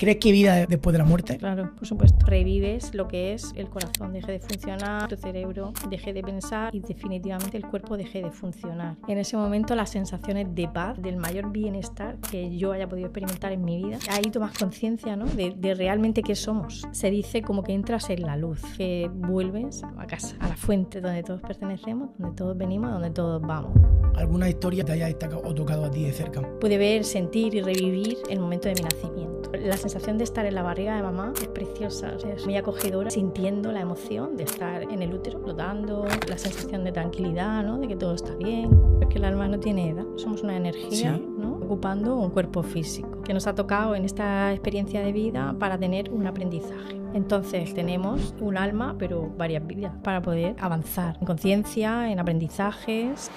¿Crees que hay vida después de la muerte? Claro, por supuesto. Revives lo que es el corazón, deje de funcionar, tu cerebro deje de pensar y definitivamente el cuerpo deje de funcionar. En ese momento las sensaciones de paz, del mayor bienestar que yo haya podido experimentar en mi vida, ahí tomas conciencia, ¿no? de realmente qué somos. Se dice como que entras en la luz, que vuelves a casa, a la fuente donde todos pertenecemos, donde todos venimos, donde todos vamos. ¿Alguna historia te haya destacado o tocado a ti de cerca? Pude ver, sentir y revivir el momento de mi nacimiento. La sensación de estar en la barriga de mamá es preciosa, o sea, es muy acogedora, sintiendo la emoción de estar en el útero, flotando, la sensación de tranquilidad, ¿no? De que todo está bien, porque el alma no tiene edad, somos una energía, sí, ¿no? Ocupando un cuerpo físico, que nos ha tocado en esta experiencia de vida para tener un aprendizaje. Entonces tenemos un alma, pero varias vidas, para poder avanzar en conciencia, en aprendizajes.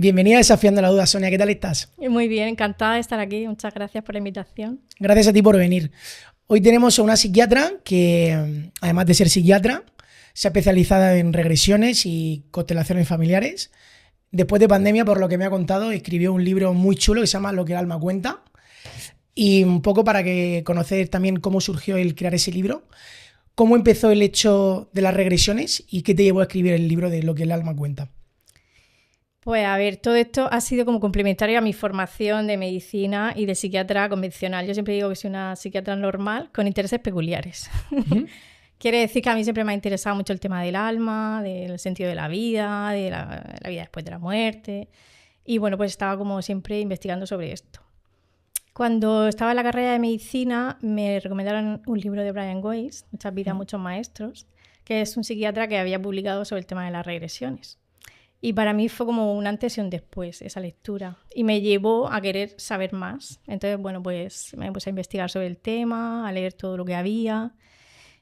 Bienvenida a Desafiando la Duda, Sonia, ¿qué tal estás? Muy bien, encantada de estar aquí, muchas gracias por la invitación. Gracias a ti por venir. Hoy tenemos a una psiquiatra que, además de ser psiquiatra, se ha especializado en regresiones y constelaciones familiares. Después de pandemia, por lo que me ha contado, escribió un libro muy chulo que se llama Lo que el alma cuenta. Y un poco para que conocer también cómo surgió el crear ese libro, cómo empezó el hecho de las regresiones y qué te llevó a escribir el libro de Lo que el alma cuenta. Pues a ver, todo esto ha sido como complementario a mi formación de medicina y de psiquiatra convencional. Yo siempre digo que soy una psiquiatra normal con intereses peculiares. Uh-huh. Quiere decir que a mí siempre me ha interesado mucho el tema del alma, del sentido de la vida, de la vida después de la muerte. Y bueno, pues estaba como siempre investigando sobre esto. Cuando estaba en la carrera de medicina me recomendaron un libro de Brian Weiss, Muchas vidas, muchos maestros, que es un psiquiatra que había publicado sobre el tema de las regresiones. Y para mí fue como un antes y un después esa lectura. Y me llevó a querer saber más. Entonces, bueno, pues me puse a investigar sobre el tema, a leer todo lo que había.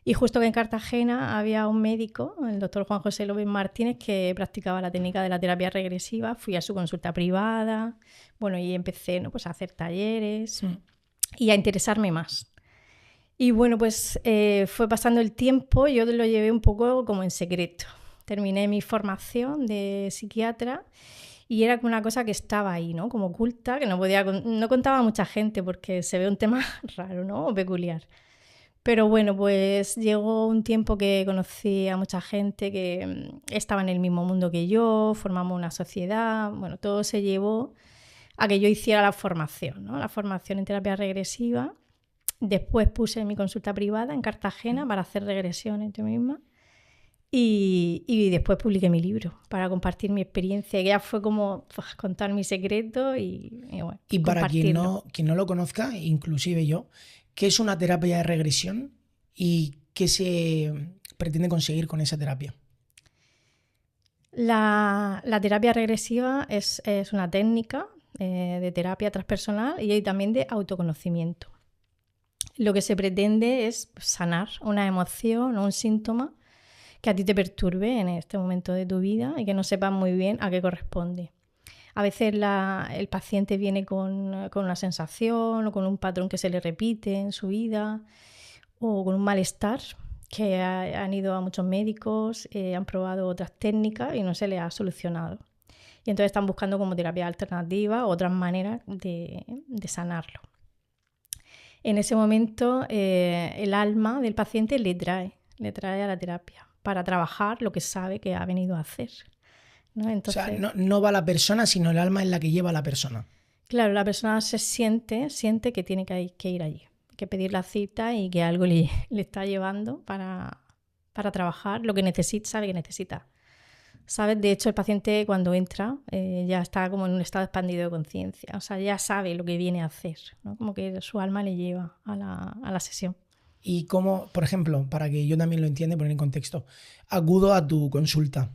Y justo que en Cartagena había un médico, el doctor Juan José López Martínez, que practicaba la técnica de la terapia regresiva. Fui a su consulta privada. Bueno, y empecé, ¿no? Pues a hacer talleres y a interesarme más. Y bueno, pues fue pasando el tiempo, yo lo llevé un poco como en secreto. Terminé mi formación de psiquiatra y era una cosa que estaba ahí, ¿no? Como oculta, que no contaba a mucha gente porque se ve un tema raro, ¿no? O peculiar. Pero bueno, pues llegó un tiempo que conocí a mucha gente que estaba en el mismo mundo que yo, formamos una sociedad, bueno, todo se llevó a que yo hiciera la formación, ¿no? La formación en terapia regresiva. Después puse mi consulta privada en Cartagena para hacer regresiones yo misma. Y después publiqué mi libro para compartir mi experiencia, que ya fue como contar mi secreto y bueno, y para quien no lo conozca, inclusive yo, ¿qué es una terapia de regresión y qué se pretende conseguir con esa terapia? La terapia regresiva es una técnica de terapia transpersonal y también de autoconocimiento. Lo que se pretende es sanar una emoción o un síntoma que a ti te perturbe en este momento de tu vida y que no sepas muy bien a qué corresponde. A veces el paciente viene con una sensación o con un patrón que se le repite en su vida o con un malestar que han ido a muchos médicos, han probado otras técnicas y no se les ha solucionado. Y entonces están buscando como terapia alternativa otras maneras de sanarlo. En ese momento el alma del paciente le trae a la terapia para trabajar lo que sabe que ha venido a hacer, ¿no? Entonces, o sea, no va la persona, sino el alma es la que lleva a la persona. Claro, la persona se siente que tiene que ir allí, que pedir la cita y que algo le está llevando para trabajar lo que necesita, sabe que necesita. ¿Sabes? De hecho, el paciente cuando entra ya está como en un estado expandido de conciencia, o sea, ya sabe lo que viene a hacer, ¿no? Como que su alma le lleva a la sesión. Y cómo, por ejemplo, para que yo también lo entienda y poner en contexto, acudo a tu consulta.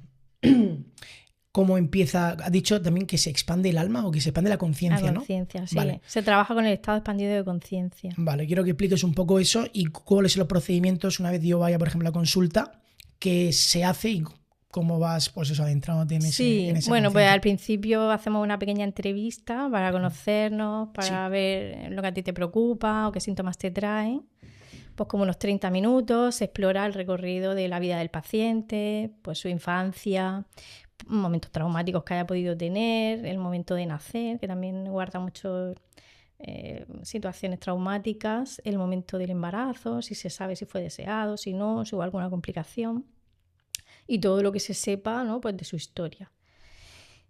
¿Cómo empieza? ¿Has dicho también que se expande el alma o que se expande la conciencia, ¿no? La conciencia, sí. Vale. Se trabaja con el estado expandido de conciencia. Vale, quiero que expliques un poco eso y cuáles son los procedimientos una vez yo vaya, por ejemplo, a la consulta, qué se hace y cómo vas, pues eso, adentrándote en esa bueno, pues al principio hacemos una pequeña entrevista para conocernos, para ver lo que a ti te preocupa o qué síntomas te traen. Pues como unos 30 minutos, se explora el recorrido de la vida del paciente, pues su infancia, momentos traumáticos que haya podido tener, el momento de nacer, que también guarda mucho situaciones traumáticas, el momento del embarazo, si se sabe si fue deseado, si no, si hubo alguna complicación y todo lo que se sepa, ¿no? Pues de su historia.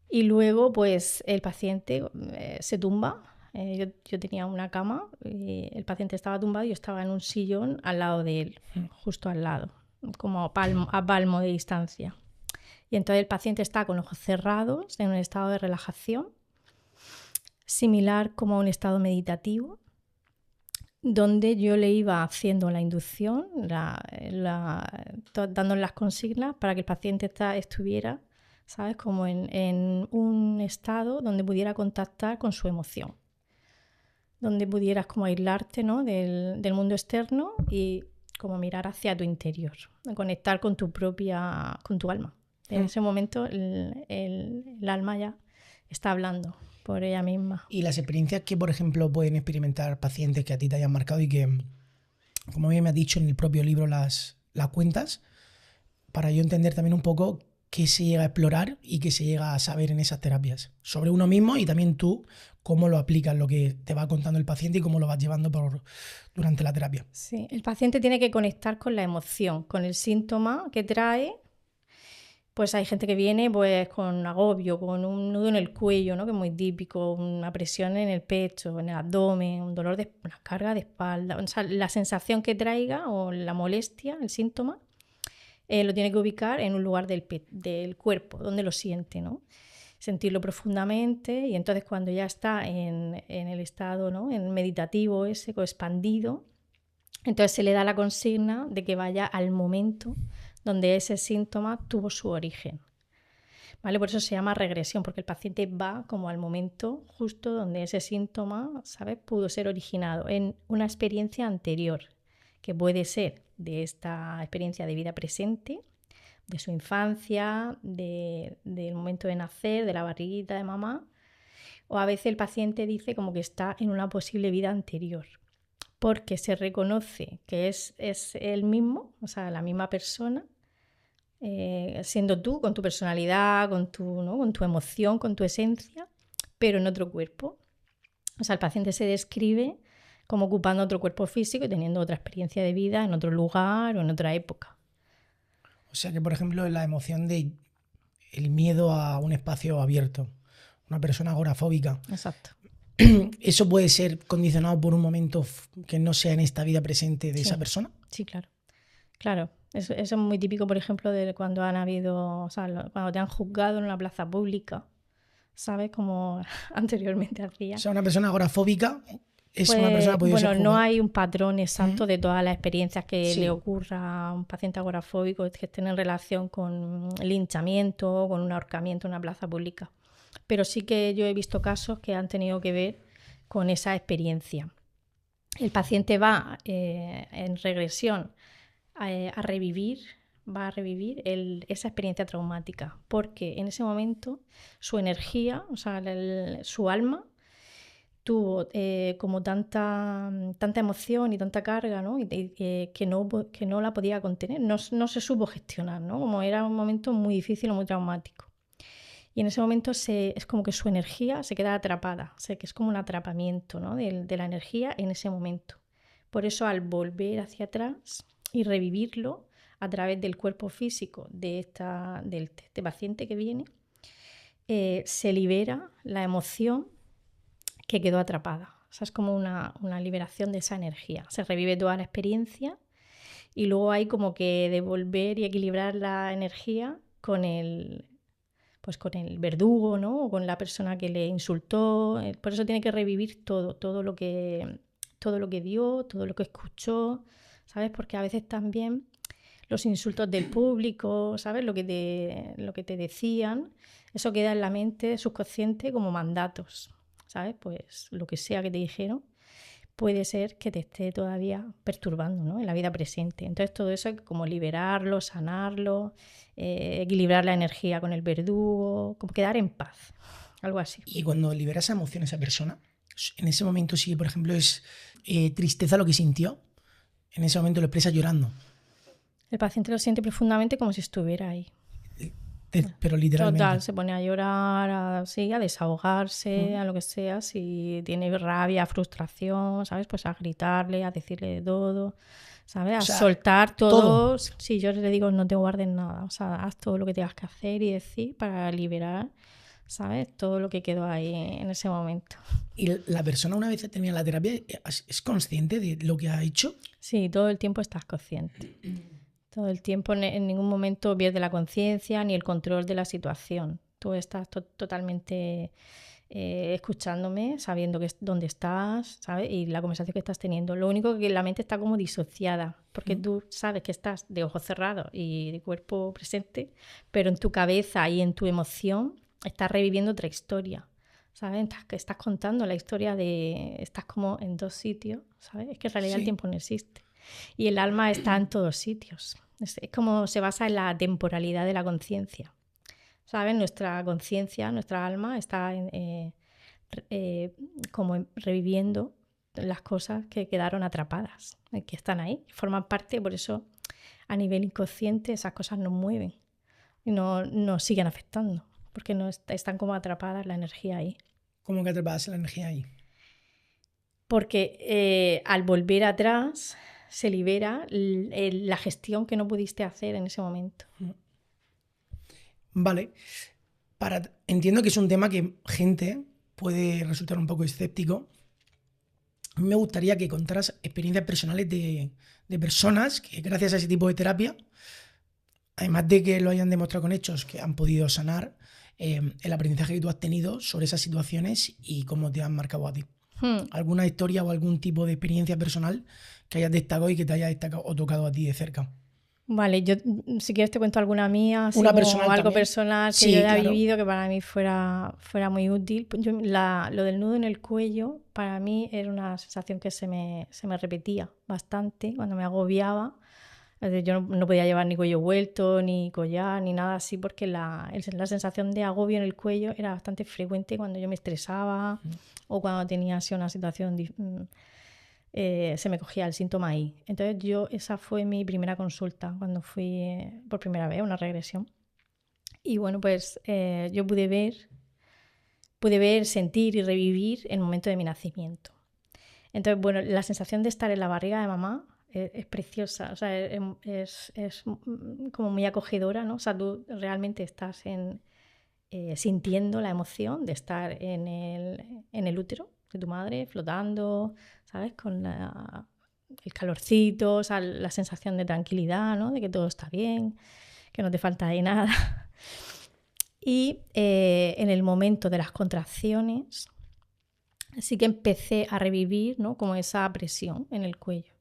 Y luego pues el paciente se tumba. Yo tenía una cama, y el paciente estaba tumbado y yo estaba en un sillón al lado de él, justo al lado, como a palmo de distancia. Y entonces el paciente está con ojos cerrados, en un estado de relajación, similar como a un estado meditativo, donde yo le iba haciendo la inducción, dando las consignas para que el paciente estuviera, ¿sabes? Como en un estado donde pudiera contactar con su emoción, donde pudieras como aislarte, ¿no? del mundo externo y como mirar hacia tu interior, conectar con tu alma. En ese momento el alma ya está hablando por ella misma. Y las experiencias que, por ejemplo, pueden experimentar pacientes que a ti te hayan marcado y que, como bien me has dicho en el propio libro, las cuentas, para yo entender también un poco qué se llega a explorar y qué se llega a saber en esas terapias sobre uno mismo y también tú cómo lo aplicas, lo que te va contando el paciente y cómo lo vas llevando durante la terapia. Sí, el paciente tiene que conectar con la emoción, con el síntoma que trae. Pues hay gente que viene pues con agobio, con un nudo en el cuello, ¿no? Que es muy típico, una presión en el pecho, en el abdomen, una carga de espalda. O sea, la sensación que traiga o la molestia, el síntoma, lo tiene que ubicar en un lugar del cuerpo, donde lo siente, ¿no? Sentirlo profundamente y entonces cuando ya está en el estado, ¿no? En meditativo ese, expandido, entonces se le da la consigna de que vaya al momento donde ese síntoma tuvo su origen. ¿Vale? Por eso se llama regresión, porque el paciente va como al momento justo donde ese síntoma, ¿sabes? Pudo ser originado en una experiencia anterior, que puede ser de esta experiencia de vida presente, de su infancia, del momento de nacer, de la barriguita de mamá, o a veces el paciente dice como que está en una posible vida anterior, porque se reconoce que es el mismo, o sea, la misma persona, siendo tú, con tu personalidad, con tu emoción, con tu esencia, pero en otro cuerpo. O sea, el paciente se describe como ocupando otro cuerpo físico y teniendo otra experiencia de vida en otro lugar o en otra época. O sea que, por ejemplo, la emoción de el miedo a un espacio abierto, una persona agorafóbica. Exacto. ¿Eso puede ser condicionado por un momento que no sea en esta vida presente de esa persona? Sí, claro. Claro. Eso es muy típico, por ejemplo, de cuando han habido, o sea, cuando te han juzgado en una plaza pública, ¿sabes? Como anteriormente hacía. O sea, una persona agorafóbica es una persona que puede ser juzgada. No hay un patrón exacto de todas las experiencias que le ocurra a un paciente agorafóbico que estén en relación con linchamiento, con un ahorcamiento en una plaza pública. Pero sí que yo he visto casos que han tenido que ver con esa experiencia. El paciente va en regresión a revivir esa experiencia traumática, porque en ese momento su energía, o sea, su alma, tuvo como tanta emoción y tanta carga, ¿no? Que no la podía contener, no se supo gestionar, ¿no? Como era un momento muy difícil o muy traumático. Y en ese momento es como que su energía se queda atrapada, o sea, que es como un atrapamiento, ¿no? de la energía en ese momento. Por eso al volver hacia atrás y revivirlo a través del cuerpo físico de este paciente que viene, se libera la emoción que quedó atrapada. O sea, es como una liberación de esa energía. Se revive toda la experiencia y luego hay como que devolver y equilibrar la energía con el verdugo, ¿no? O con la persona que le insultó. Por eso tiene que revivir todo lo que dio, todo lo que escuchó, ¿sabes? Porque a veces también los insultos del público, ¿sabes? Lo que te decían, eso queda en la mente subconsciente como mandatos, ¿sabes? Pues lo que sea que te dijeron puede ser que te esté todavía perturbando, ¿no? En la vida presente. Entonces todo eso hay que como liberarlo, sanarlo, equilibrar la energía con el verdugo, como quedar en paz, algo así. Y cuando libera esa emoción esa persona, en ese momento sí, por ejemplo, es tristeza lo que sintió, en ese momento lo expresa llorando. El paciente lo siente profundamente como si estuviera ahí. pero literalmente. Total, se pone a llorar, a desahogarse, a lo que sea. Si tiene rabia, frustración, ¿sabes? Pues a gritarle, a decirle de todo, ¿sabes? A soltar todo. Si yo le digo, no te guardes nada, o sea, haz todo lo que tengas que hacer y decir para liberar, ¿sabes? Todo lo que quedó ahí en ese momento. ¿Y la persona, una vez termina la terapia, es consciente de lo que ha hecho? Sí, todo el tiempo estás consciente. Todo el tiempo, en ningún momento pierde la conciencia ni el control de la situación. Tú estás totalmente escuchándome, sabiendo dónde estás, ¿sabes? Y la conversación que estás teniendo. Lo único que la mente está como disociada, porque tú sabes que estás de ojos cerrados y de cuerpo presente, pero en tu cabeza y en tu emoción estás reviviendo otra historia, ¿sabes? Estás contando la historia estás como en dos sitios, ¿sabes? Es que en realidad el tiempo no existe. Y el alma está en todos sitios. Es como se basa en la temporalidad de la conciencia. ¿Sabes? Nuestra conciencia, nuestra alma está como reviviendo las cosas que quedaron atrapadas, que están ahí, que forman parte, por eso a nivel inconsciente esas cosas nos mueven y nos siguen afectando, porque no están como atrapadas la energía ahí. ¿Cómo que atrapadas la energía ahí? Porque al volver atrás se libera la gestión que no pudiste hacer en ese momento. Vale. Entiendo que es un tema que gente puede resultar un poco escéptico. Me gustaría que contaras experiencias personales de personas que gracias a ese tipo de terapia, además de que lo hayan demostrado con hechos, que han podido sanar el aprendizaje que tú has tenido sobre esas situaciones y cómo te han marcado a ti. ¿Alguna historia o algún tipo de experiencia personal que hayas destacado y que te haya destacado o tocado a ti de cerca? Vale, yo si quieres te cuento alguna mía, una personal algo también. Personal que yo haya vivido que para mí fuera muy útil. Lo del nudo en el cuello para mí era una sensación que se me repetía bastante cuando me agobiaba. Yo no podía llevar ni cuello vuelto, ni collar, ni nada así, porque la sensación de agobio en el cuello era bastante frecuente cuando yo me estresaba o cuando tenía así una situación se me cogía el síntoma ahí. Entonces esa fue mi primera consulta cuando fui por primera vez a una regresión. Y bueno, pues yo pude ver, sentir y revivir el momento de mi nacimiento. Entonces, bueno, la sensación de estar en la barriga de mamá es preciosa, o sea, es como muy acogedora, ¿no? O sea, tú realmente estás sintiendo la emoción de estar en el útero de tu madre, flotando, ¿sabes? Con el calorcito, o sea, la sensación de tranquilidad, ¿no? De que todo está bien, que no te falta de nada. Y en el momento de las contracciones sí que empecé a revivir, ¿no? Como esa presión en el cuello.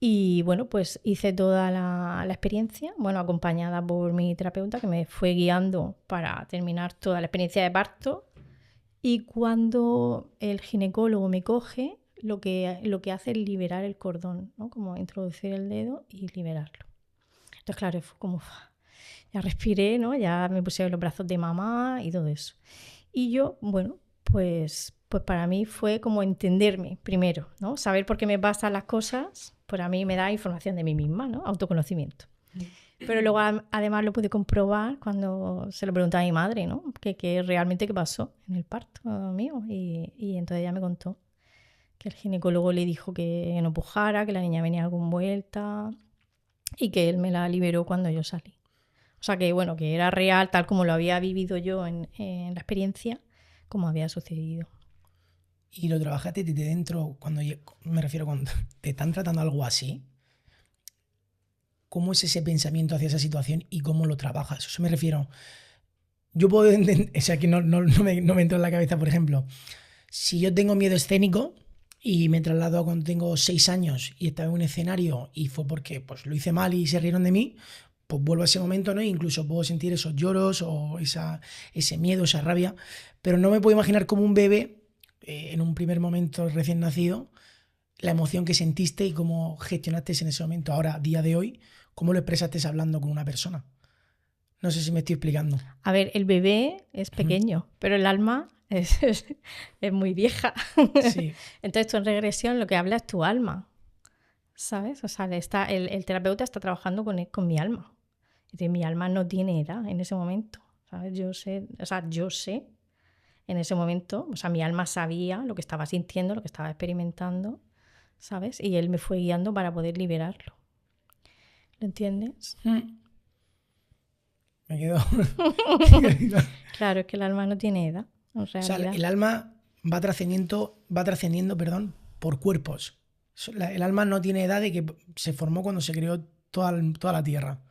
Y bueno, pues hice toda la experiencia, bueno, acompañada por mi terapeuta que me fue guiando para terminar toda la experiencia de parto. Y cuando el ginecólogo me coge, lo que hace es liberar el cordón, ¿no? Como introducir el dedo y liberarlo. Entonces, claro, fue como, ya respiré, ¿no? Ya me pusieron los brazos de mamá y todo eso. Y yo, bueno, pues para mí fue como entenderme primero, ¿no? Saber por qué me pasan las cosas, pues a mí me da información de mí misma, ¿no? Autoconocimiento. Pero luego además lo pude comprobar cuando se lo pregunté a mi madre, ¿no? Que realmente qué pasó en el parto mío. Y entonces ella me contó que el ginecólogo le dijo que no pujara, que la niña venía con vuelta y que él me la liberó cuando yo salí. O sea que bueno, que era real tal como lo había vivido yo en la experiencia, como había sucedido. Y lo trabajaste desde dentro, cuando te están tratando algo así. ¿Cómo es ese pensamiento hacia esa situación y cómo lo trabajas? Eso me refiero. Yo puedo entender, o sea, que no me entra en la cabeza, por ejemplo, si yo tengo miedo escénico y me traslado cuando tengo 6 años y estaba en un escenario y fue porque pues, lo hice mal y se rieron de mí, pues vuelvo a ese momento, ¿no? E incluso puedo sentir esos lloros o ese miedo, esa rabia, pero no me puedo imaginar como un bebé, en un primer momento recién nacido, la emoción que sentiste y cómo gestionaste en ese momento. Ahora, a día de hoy, ¿cómo lo expresaste hablando con una persona? No sé si me estoy explicando. A ver, el bebé es pequeño, pero el alma es muy vieja. Sí. Entonces tú en regresión lo que habla es tu alma, ¿sabes? O sea, el terapeuta está trabajando con mi alma Entonces, mi alma no tiene edad en ese momento, ¿sabes? Yo sé en ese momento, o sea, mi alma sabía lo que estaba sintiendo, lo que estaba experimentando, ¿sabes? Y él me fue guiando para poder liberarlo. ¿Lo entiendes? Me quedo... Claro, es que el alma no tiene edad, en O realidad. sea, el alma va trascendiendo, perdón, por cuerpos. El alma no tiene edad de que se formó cuando se creó toda la Tierra.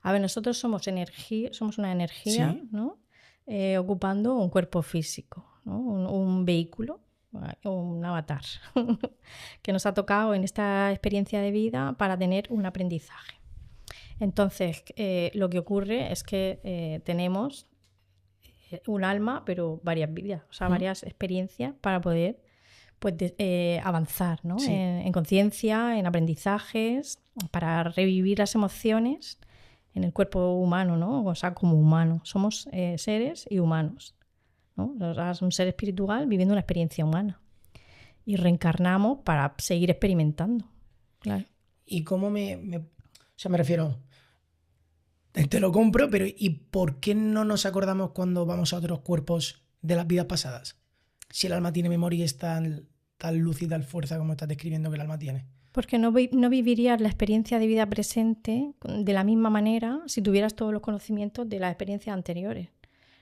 A ver, nosotros somos energía, somos una energía, Sí. ¿no? Ocupando un cuerpo físico, ¿no? Un vehículo, un avatar, que nos ha tocado en esta experiencia de vida para tener un aprendizaje. Entonces, lo que ocurre es que tenemos un alma, pero varias vidas, o sea, varias experiencias para poder pues, avanzar, ¿no? Sí. En conciencia, en aprendizajes, para revivir las emociones en el cuerpo humano, ¿no? O sea, como humano. Somos seres y humanos, ¿no? O sea, es un ser espiritual viviendo una experiencia humana. Y reencarnamos para seguir experimentando. Claro. ¿Y cómo o sea, me refiero... Te lo compro, pero ¿y por qué no nos acordamos cuando vamos a otros cuerpos de las vidas pasadas? Si el alma tiene memoria y es tan luz y tal fuerza como estás describiendo que el alma tiene. Porque no vivirías la experiencia de vida presente de la misma manera si tuvieras todos los conocimientos de las experiencias anteriores.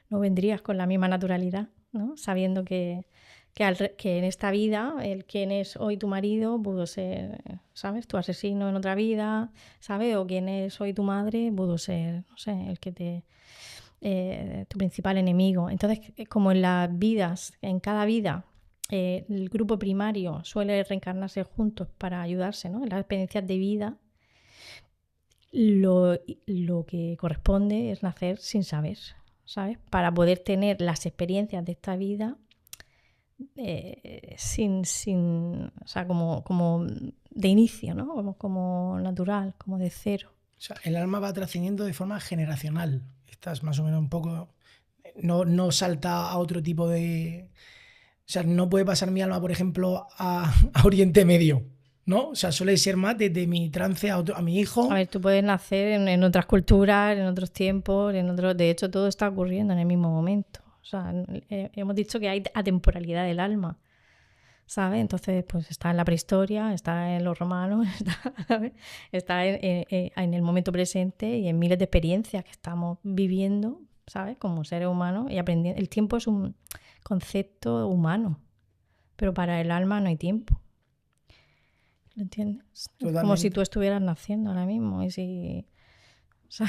No vendrías con la misma naturalidad, ¿no? Sabiendo que en esta vida, el quien es hoy tu marido pudo ser, ¿sabes? Tu asesino en otra vida, ¿sabes? O quien es hoy tu madre pudo ser, no sé, el que tu principal enemigo. Entonces, como en las vidas, en cada vida, el grupo primario suele reencarnarse juntos para ayudarse, ¿no? En las experiencias de vida, lo que corresponde es nacer sin saber, ¿sabes? Para poder tener las experiencias de esta vida o sea, como de inicio, ¿no? Como natural, como de cero. O sea, el alma va trascendiendo de forma generacional. Estás más o menos un poco... No salta a otro tipo de... O sea, no puede pasar mi alma, por ejemplo, a Oriente Medio, ¿no? O sea, suele ser más desde mi trance a mi hijo. A ver, tú puedes nacer en otras culturas, en otros tiempos, de hecho todo está ocurriendo en el mismo momento. O sea, hemos dicho que hay atemporalidad del alma, ¿sabes? Entonces, pues está en la prehistoria, está en los romanos, está en el momento presente y en miles de experiencias que estamos viviendo, ¿sabes? Como seres humanos y aprendiendo. El tiempo es un concepto humano, pero para el alma no hay tiempo. ¿Lo entiendes? Totalmente. Es como si tú estuvieras naciendo ahora mismo y si... O sea,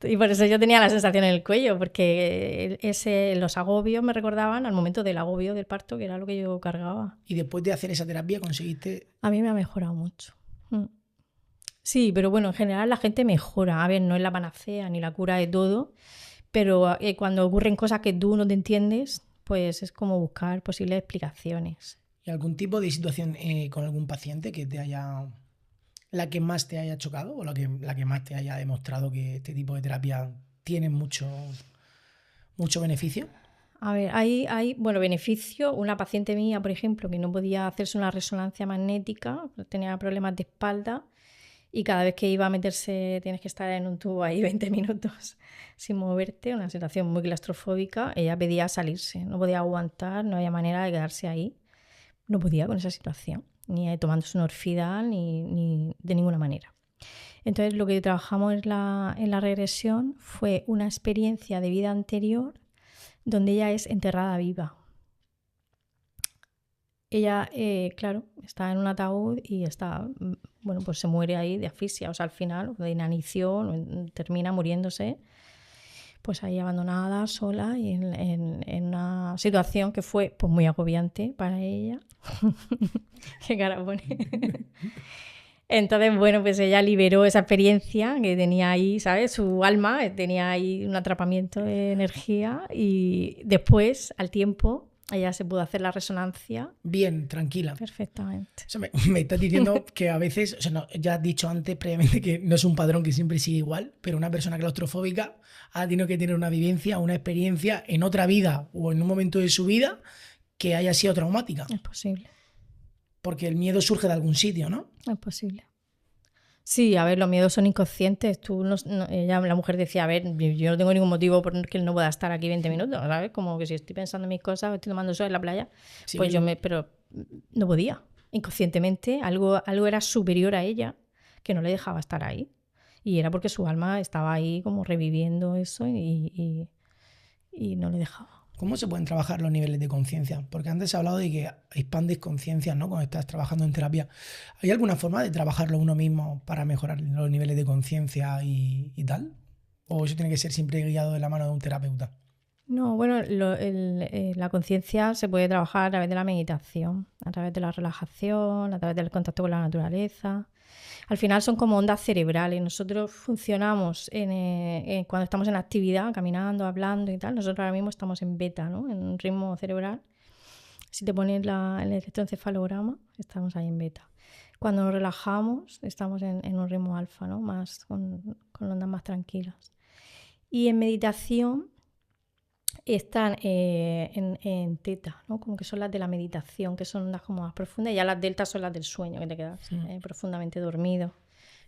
y por eso yo tenía la sensación en el cuello, porque los agobios me recordaban al momento del agobio del parto, que era lo que yo cargaba. Y después de hacer esa terapia conseguiste... A mí me ha mejorado mucho. Sí, pero bueno, en general la gente mejora. A ver, no es la panacea ni la cura de todo, pero cuando ocurren cosas que tú no te entiendes, pues es como buscar posibles explicaciones. ¿Y algún tipo de situación con algún paciente que te haya... la que más te haya chocado o la que más te haya demostrado que este tipo de terapia tiene mucho beneficio? A ver, hay beneficio. Una paciente mía, por ejemplo, que no podía hacerse una resonancia magnética, tenía problemas de espalda y cada vez que iba a meterse tienes que estar en un tubo ahí 20 minutos sin moverte, una situación muy claustrofóbica. Ella pedía salirse, no podía aguantar, no había manera de quedarse ahí. No podía con esa situación, ni tomándose un Orfidal, ni de ninguna manera. Entonces lo que trabajamos en la regresión fue una experiencia de vida anterior donde ella es enterrada viva. Ella, claro, está en un ataúd y pues se muere ahí de asfixia, o sea, al final, de inanición, termina muriéndose, pues ahí abandonada, sola y en una situación que fue pues muy agobiante para ella. Qué cara pone. Entonces, bueno, pues ella liberó esa experiencia que tenía ahí, ¿sabes? Su alma tenía ahí un atrapamiento de energía y después, al tiempo, ella se pudo hacer la resonancia. Bien, tranquila. Perfectamente. O sea, me estás diciendo que a veces, o sea, no, ya has dicho antes previamente que no es un patrón que siempre sigue igual, pero una persona claustrofóbica ha tenido que tener una vivencia, una experiencia en otra vida o en un momento de su vida que haya sido traumática. Es posible. Porque el miedo surge de algún sitio, ¿no? Es posible. Sí, a ver, los miedos son inconscientes. La mujer decía, a ver, yo no tengo ningún motivo por que no pueda estar aquí 20 minutos, ¿sabes? Como que si estoy pensando en mis cosas, estoy tomando sol en la playa, Sí, pues pero no podía. Inconscientemente, algo era superior a ella que no le dejaba estar ahí. Y era porque su alma estaba ahí como reviviendo eso y no le dejaba. ¿Cómo se pueden trabajar los niveles de conciencia? Porque antes se ha hablado de que expandes conciencia, ¿no? Cuando estás trabajando en terapia. ¿Hay alguna forma de trabajarlo uno mismo para mejorar los niveles de conciencia y tal? ¿O eso tiene que ser siempre guiado de la mano de un terapeuta? No, bueno, la conciencia se puede trabajar a través de la meditación, a través de la relajación, a través del contacto con la naturaleza. Al final son como ondas cerebrales. Nosotros funcionamos cuando estamos en actividad, caminando, hablando y tal. Nosotros ahora mismo estamos en beta, ¿no? En un ritmo cerebral. Si te pones el electroencefalograma, estamos ahí en beta. Cuando nos relajamos, estamos en un ritmo alfa, ¿no? Más con ondas más tranquilas. Y en meditación están en teta, ¿no? Como que son las de la meditación, que son ondas como más profundas, y ya las deltas son las del sueño, que te quedas profundamente dormido,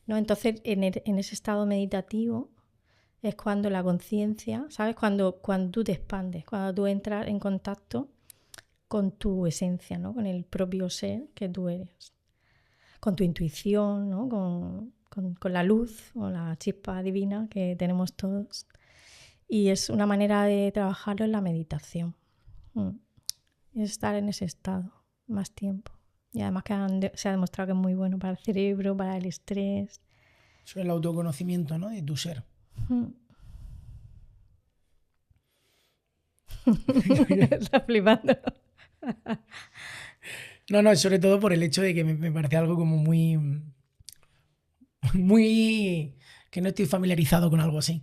¿no? Entonces, en ese estado meditativo es cuando la conciencia, ¿sabes? Cuando tú te expandes, cuando tú entras en contacto con tu esencia, ¿no? Con el propio ser que tú eres, con tu intuición, ¿no? Con la luz o la chispa divina que tenemos todos. Y es una manera de trabajarlo en la meditación. Es estar en ese estado más tiempo. Y además que se ha demostrado que es muy bueno para el cerebro, para el estrés. Eso es el autoconocimiento, ¿no? De tu ser. Está flipando. No, sobre todo por el hecho de que me parece algo como muy... que no estoy familiarizado con algo así.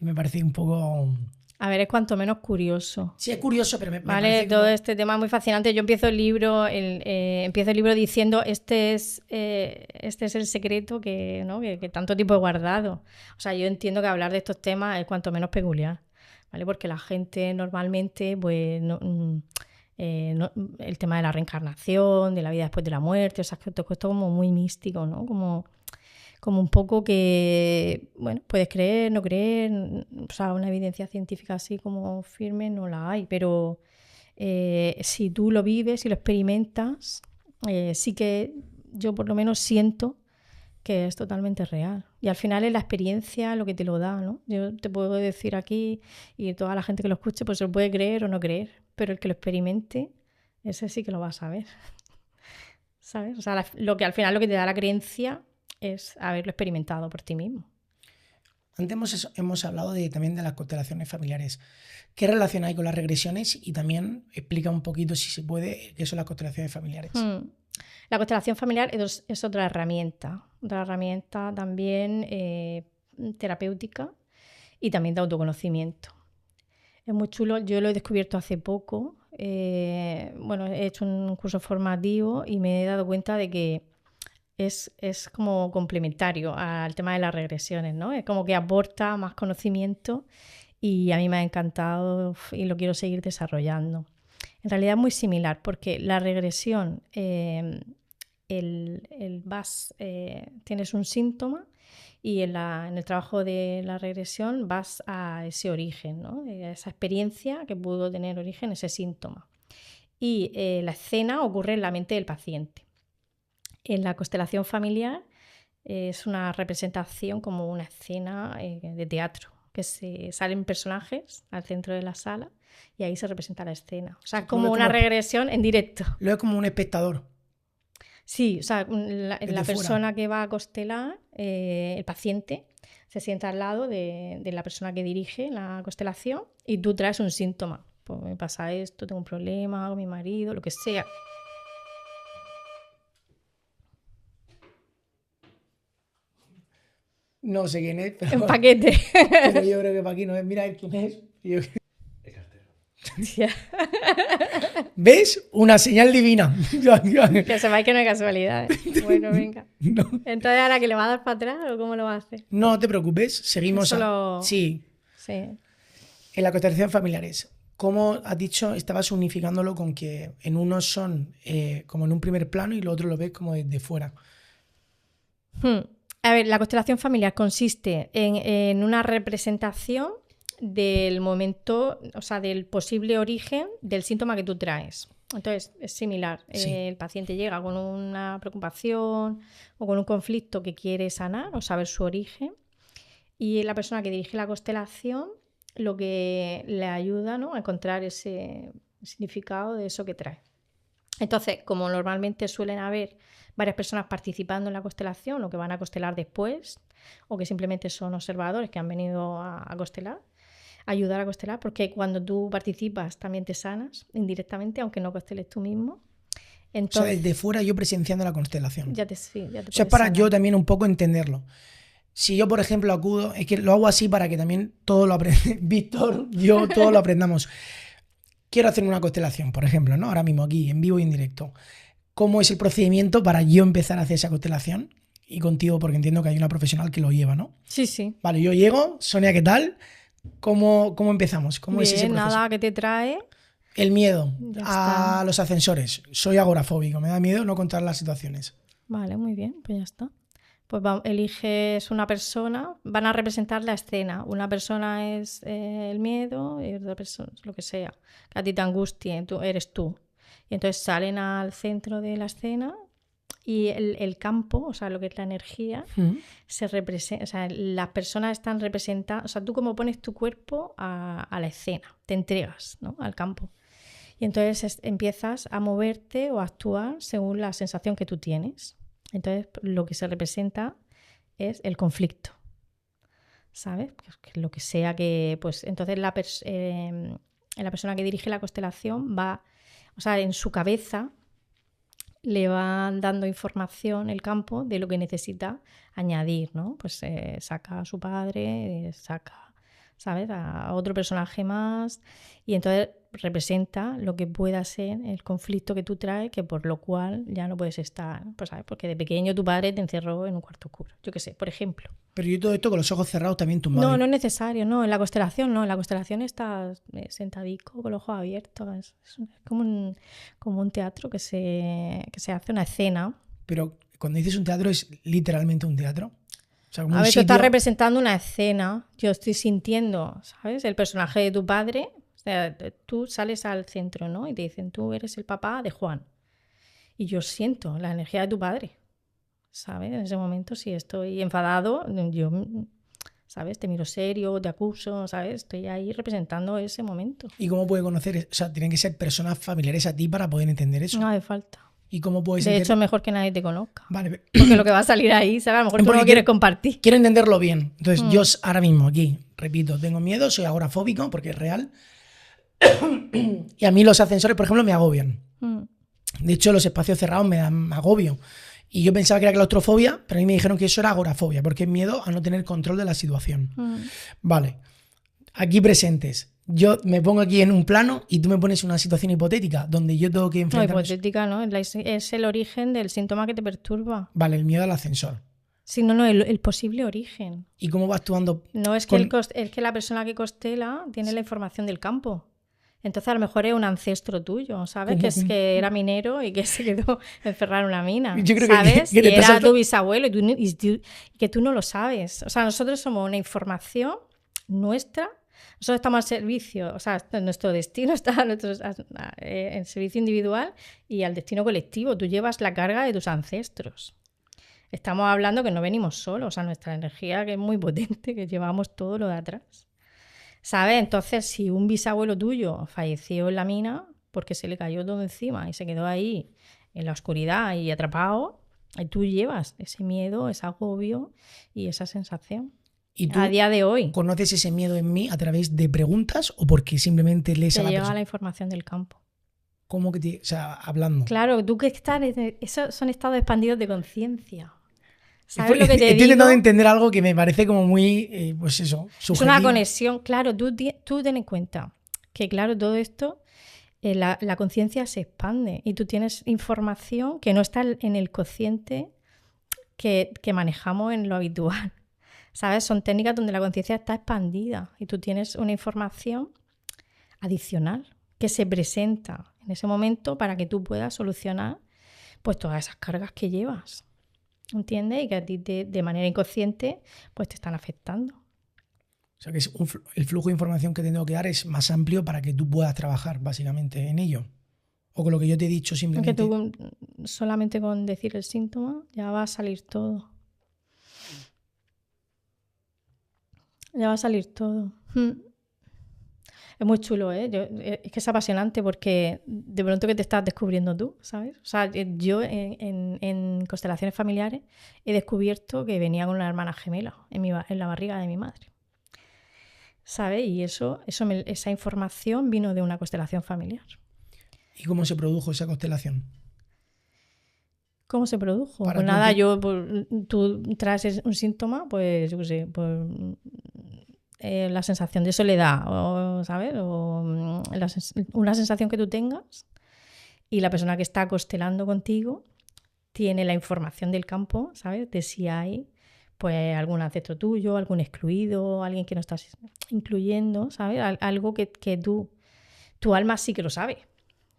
Y me parece un poco... A ver, es cuanto menos curioso. Sí, es curioso, pero me vale, parece todo este tema es muy fascinante. Yo empiezo el libro diciendo este es el secreto que, ¿no? que tanto tiempo he guardado. O sea, yo entiendo que hablar de estos temas es cuanto menos peculiar, ¿vale? Porque la gente normalmente, pues, el tema de la reencarnación, de la vida después de la muerte, esas cosas, esto como muy místico, ¿no? Como un poco que, bueno, puedes creer, no creer, o sea, una evidencia científica así como firme no la hay, pero si tú lo vives y lo experimentas, sí que yo por lo menos siento que es totalmente real. Y al final es la experiencia lo que te lo da, ¿no? Yo te puedo decir aquí, y toda la gente que lo escuche, pues se lo puede creer o no creer, pero el que lo experimente, ese sí que lo va a saber, ¿sabes? O sea, lo que al final lo que te da la creencia es haberlo experimentado por ti mismo. Antes hemos hablado también de las constelaciones familiares. ¿Qué relación hay con las regresiones? Y también explica un poquito, si se puede, qué son las constelaciones familiares. La constelación familiar es otra herramienta también terapéutica y también de autoconocimiento. Es muy chulo, yo lo he descubierto hace poco. Bueno, he hecho un curso formativo y me he dado cuenta de que es como complementario al tema de las regresiones, ¿no? Es como que aporta más conocimiento y a mí me ha encantado y lo quiero seguir desarrollando. En realidad es muy similar porque la regresión, tienes un síntoma y en el trabajo de la regresión vas a ese origen, ¿no? A esa experiencia que pudo tener origen ese síntoma. Y la escena ocurre en la mente del paciente. En la constelación familiar es una representación como una escena de teatro, que salen personajes al centro de la sala y ahí se representa la escena. O sea, es como una regresión en directo. Lo es como un espectador. Sí, o sea, la persona que va a constelar, el paciente, se sienta al lado de la persona que dirige la constelación y tú traes un síntoma. Pues me pasa esto, tengo un problema con mi marido, lo que sea. No sé quién es, pero... En paquete. Pero yo creo que para aquí no es. Mira quién es. ¿Ves? Una señal divina. Que sepáis que no hay casualidad. Bueno, venga. No. Entonces, ¿ahora que le va a dar para atrás o cómo lo va a hacer? No te preocupes, seguimos. Sí. En la constelación familiares, ¿cómo has dicho? Estabas unificándolo con que en unos son como en un primer plano y lo otro lo ves como desde fuera. A ver, la constelación familiar consiste en una representación del momento, o sea, del posible origen del síntoma que tú traes. Entonces, es similar. Sí. El paciente llega con una preocupación o con un conflicto que quiere sanar o saber su origen, y la persona que dirige la constelación lo que le ayuda, ¿no?, a encontrar ese significado de eso que trae. Entonces, como normalmente suelen haber varias personas participando en la constelación o que van a constelar después o que simplemente son observadores que han venido a constelar, ayudar a constelar, porque cuando tú participas también te sanas indirectamente, aunque no consteles tú mismo. Entonces, O sea, desde fuera yo presenciando la constelación. ya te O sea, es puedes para sanar. yo también un poco entenderlo. Si yo, por ejemplo, acudo, es que lo hago así para que también todo lo aprenda, Víctor, yo, todo lo aprendamos. Quiero hacer una constelación, por ejemplo, ¿no? Ahora mismo aquí, en vivo y en directo. ¿Cómo es el procedimiento para yo empezar a hacer esa constelación? Y contigo, porque entiendo que hay una profesional que lo lleva, ¿no? Sí, sí. Vale, yo llego, Sonia, ¿qué tal? ¿Cómo empezamos? ¿Cómo es ese Bien, proceso? nada que te trae. El miedo Ya a está. los ascensores. Soy agorafóbico, me da miedo no contar las situaciones. Vale, muy bien, pues ya está. Pues eliges una persona, van a representar la escena. Una persona es el miedo y otra persona es lo que sea. Que a ti te angustie, eres tú. Y entonces salen al centro de la escena y el campo, o sea, lo que es la energía, se representa. O sea, las personas están representadas. O sea, tú como pones tu cuerpo a la escena, te entregas, ¿no?, al campo. Y entonces empiezas a moverte o a actuar según la sensación que tú tienes. Entonces, lo que se representa es el conflicto, ¿sabes? Que lo que sea que, pues, entonces la persona que dirige la constelación va, o sea, en su cabeza le va dando información el campo de lo que necesita añadir, ¿no? Pues saca a su padre, saca, ¿sabes?, a otro personaje más, y entonces representa lo que pueda ser el conflicto que tú traes, que por lo cual ya no puedes estar, pues, ¿sabes? Porque de pequeño tu padre te encerró en un cuarto oscuro, yo qué sé, por ejemplo. Pero yo todo esto con los ojos cerrados también tumbado. No, no es necesario, no, en la constelación no, en la constelación estás sentadico con los ojos abiertos, es como un teatro que se hace una escena. Pero cuando dices un teatro es literalmente un teatro. O sea, como A un ver, tú sitio... estás representando una escena, yo estoy sintiendo, ¿sabes?, el personaje de tu padre. O sea, tú sales al centro, ¿no?, y te dicen, tú eres el papá de Juan. Y yo siento la energía de tu padre, ¿sabes? En ese momento, si estoy enfadado, yo, ¿sabes?, te miro serio, te acuso, ¿sabes? Estoy ahí representando ese momento. ¿Y cómo puede conocer? O sea, tienen que ser personas familiares a ti para poder entender eso. No hace falta. ¿Y cómo puedes De entender? hecho, es mejor que nadie te conozca. Vale. Porque lo que va a salir ahí, ¿sabes? A lo mejor tú no lo quieres compartir. Quiero entenderlo bien. Entonces, yo ahora mismo aquí, repito, tengo miedo, soy agorafóbico porque es real. Y a mí los ascensores, por ejemplo, me agobian. De hecho, los espacios cerrados me dan agobio. Y yo pensaba que era claustrofobia, pero a mí me dijeron que eso era agorafobia, porque es miedo a no tener control de la situación. Vale. Aquí presentes. Yo me pongo aquí en un plano y tú me pones una situación hipotética donde yo tengo que No, enfrentarme. hipotética, ¿no? Es el origen del síntoma que te perturba. Vale, el miedo al ascensor. Sí, no, el posible origen. ¿Y cómo va actuando? No, es que, es que la persona que constela tiene la información del campo. Entonces a lo mejor es un ancestro tuyo, ¿sabes? Que era minero y que se quedó encerrado en una mina, Yo creo ¿sabes? que y era tu bisabuelo y que tú no lo sabes. O sea, nosotros somos una información nuestra. Nosotros estamos al servicio, o sea, nuestro destino está en servicio individual y al destino colectivo. Tú llevas la carga de tus ancestros. Estamos hablando que no venimos solos, o sea, nuestra energía que es muy potente, que llevamos todo lo de atrás. ¿Sabes? Entonces, si un bisabuelo tuyo falleció en la mina porque se le cayó todo encima y se quedó ahí en la oscuridad y atrapado, y tú llevas ese miedo, ese agobio y esa sensación. ¿Y tú a día de hoy conoces ese miedo en mí a través de preguntas o porque simplemente lees a la persona? Te llega la información del campo. ¿Cómo que o sea, hablando? Claro, tú que estás... Esos son estados expandidos de conciencia. ¿Sabes lo que te digo? Estoy intentando entender algo que me parece como muy, pues eso, subjetivo. Es una conexión, claro, tú ten en cuenta que, claro, todo esto, la conciencia se expande y tú tienes información que no está en el cociente que manejamos en lo habitual, ¿sabes? Son técnicas donde la conciencia está expandida y tú tienes una información adicional que se presenta en ese momento para que tú puedas solucionar pues todas esas cargas que llevas. ¿entiendes? Y que a ti de manera inconsciente pues te están afectando. O sea que el flujo de información que te tengo que dar es más amplio para que tú puedas trabajar básicamente en ello. O con lo que yo te he dicho Aunque simplemente. tú solamente con decir el síntoma ya va a salir todo. Ya va a salir todo. Es muy chulo, ¿eh? Es que es apasionante porque de pronto que te estás descubriendo tú, ¿sabes? O sea, yo en constelaciones familiares he descubierto que venía con una hermana gemela en la barriga de mi madre. ¿Sabes? Y esa información vino de una constelación familiar. ¿Y cómo se produjo esa constelación? ¿Cómo se produjo? Para Pues tú nada, tú traes un síntoma, pues yo qué sé, pues la sensación de soledad, o, ¿sabes? O una sensación que tú tengas y la persona que está constelando contigo tiene la información del campo, ¿sabes? De si hay pues algún ancestro tuyo, algún excluido, alguien que no estás incluyendo, ¿sabes? Algo que tu alma sí que lo sabe.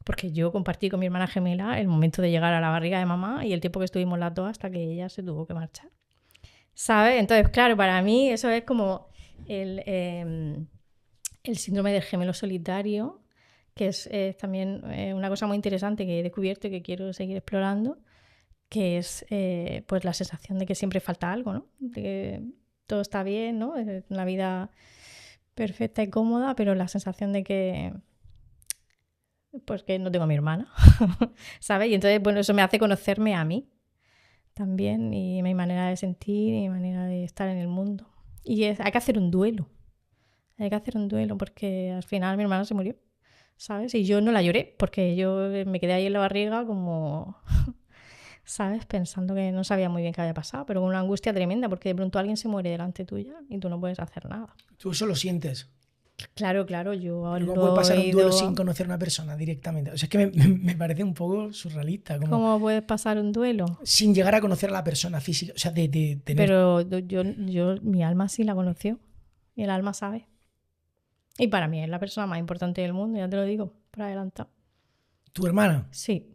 Porque yo compartí con mi hermana gemela el momento de llegar a la barriga de mamá y el tiempo que estuvimos las dos hasta que ella se tuvo que marchar. ¿Sabes? Entonces, claro, para mí eso es como el síndrome del gemelo solitario, que es también una cosa muy interesante que he descubierto y que quiero seguir explorando, que es pues la sensación de que siempre falta algo, ¿no? De que todo está bien, ¿no? Una vida perfecta y cómoda, pero la sensación de que pues que no tengo a mi hermana, ¿sabes? Y entonces, bueno, eso me hace conocerme a mí también y mi manera de sentir y mi manera de estar en el mundo. Y hay que hacer un duelo. Hay que hacer un duelo porque al final mi hermana se murió, ¿sabes? Y yo no la lloré porque yo me quedé ahí en la barriga como, ¿sabes? Pensando que no sabía muy bien qué había pasado, pero con una angustia tremenda porque de pronto alguien se muere delante tuya y tú no puedes hacer nada. Tú eso lo sientes. Claro, yo Pero ¿cómo puede lo pasar he un duelo ido... sin conocer a una persona directamente? O sea, es que me parece un poco surrealista. Como ¿Cómo puedes pasar un duelo? sin llegar a conocer a la persona física. O sea, de tener. Pero mi alma sí la conoció y el alma sabe. Y para mí es la persona más importante del mundo, ya te lo digo, por adelantado. ¿Tu hermana? Sí,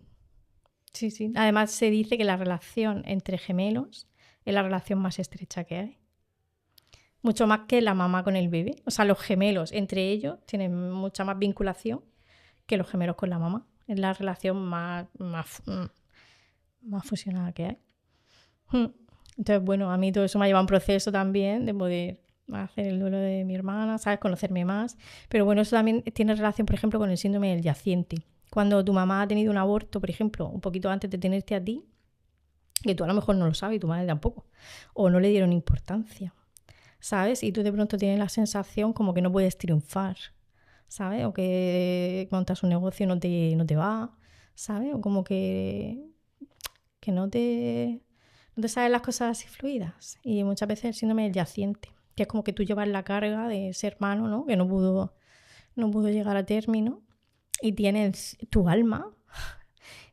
sí, sí. Además se dice que la relación entre gemelos es la relación más estrecha que hay. Mucho más que la mamá con el bebé. O sea, los gemelos entre ellos tienen mucha más vinculación que los gemelos con la mamá. Es la relación más fusionada que hay. Entonces, bueno, a mí todo eso me ha llevado a un proceso también de poder hacer el duelo de mi hermana, ¿sabes? Conocerme más. Pero bueno, eso también tiene relación, por ejemplo, con el síndrome del yaciente. Cuando tu mamá ha tenido un aborto, por ejemplo, un poquito antes de tenerte a ti, que tú a lo mejor no lo sabes y tu madre tampoco, o no le dieron importancia, ¿sabes? Y tú de pronto tienes la sensación como que no puedes triunfar, ¿sabes? O que montas un negocio y no te va, ¿sabes? O como que no te salen las cosas así fluidas. Y muchas veces el síndrome del yaciente, que es como que tú llevas la carga de ese hermano, ¿no? Que no pudo llegar a término y tienes tu alma,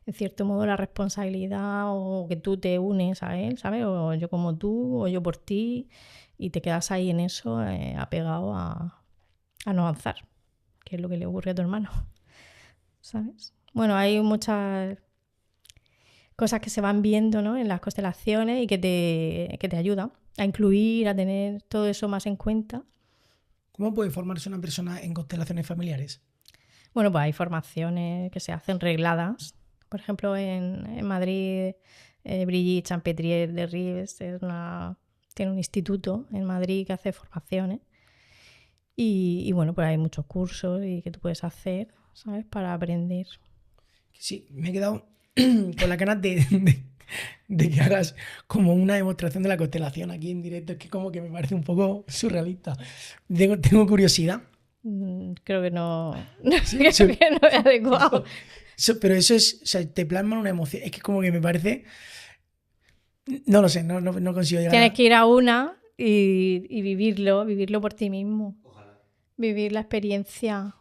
en cierto modo, la responsabilidad o que tú te unes a él, ¿sabes? O yo como tú, o yo por ti, y te quedas ahí en eso, apegado a no avanzar, que es lo que le ocurre a tu hermano, ¿sabes? Bueno, hay muchas cosas que se van viendo, ¿no? En las constelaciones y que te ayudan a incluir, a tener todo eso más en cuenta. ¿Cómo puede formarse una persona en constelaciones familiares? Bueno, pues hay formaciones que se hacen regladas. Por ejemplo, en Madrid, Brigitte Champetier de Rives tiene un instituto en Madrid que hace formaciones. Y bueno, pues hay muchos cursos y que tú puedes hacer, ¿sabes? Para aprender. Sí, me he quedado con las ganas de que hagas como una demostración de la constelación aquí en directo. Es que como que me parece un poco surrealista. Tengo curiosidad. Creo que no, Sí, creo que no es adecuado. Pero eso es, o sea, te plasma una emoción. Es que como que me parece. No lo sé, no consigo llegar Tienes que ir a una y vivirlo por ti mismo. Ojalá. Vivir la experiencia.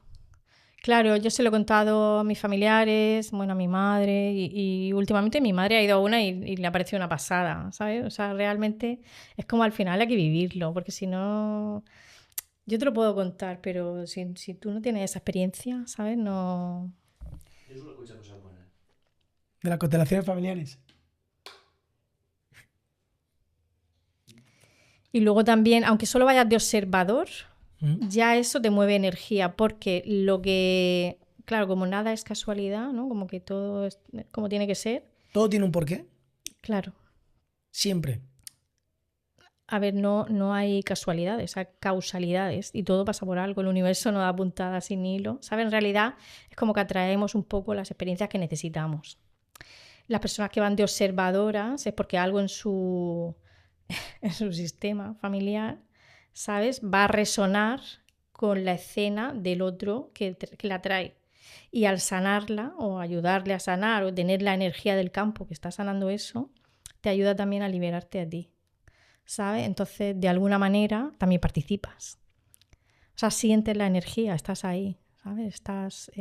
Claro, yo se lo he contado a mis familiares, bueno, a mi madre, y últimamente mi madre ha ido a una y le ha parecido una pasada, ¿sabes? O sea, realmente es como al final hay que vivirlo, porque si no, yo te lo puedo contar, pero si tú no tienes esa experiencia, ¿sabes? No... Yo solo escucho cosas buenas. de las constelaciones familiares. Y luego también, aunque solo vayas de observador, ya eso te mueve energía, porque lo que, claro, como nada es casualidad, ¿no? Como que todo es como tiene que ser. ¿Todo tiene un porqué? Claro. Siempre. A ver, no hay casualidades, hay causalidades y todo pasa por algo. El universo no da puntadas sin hilo. ¿Sabes? En realidad es como que atraemos un poco las experiencias que necesitamos. Las personas que van de observadoras es porque algo en su sistema familiar, ¿sabes? Va a resonar con la escena del otro que la trae. Y al sanarla o ayudarle a sanar o tener la energía del campo que está sanando eso, te ayuda también a liberarte a ti. ¿Sabes? Entonces, de alguna manera, también participas. O sea, sientes la energía, estás ahí, ¿sabes? Estás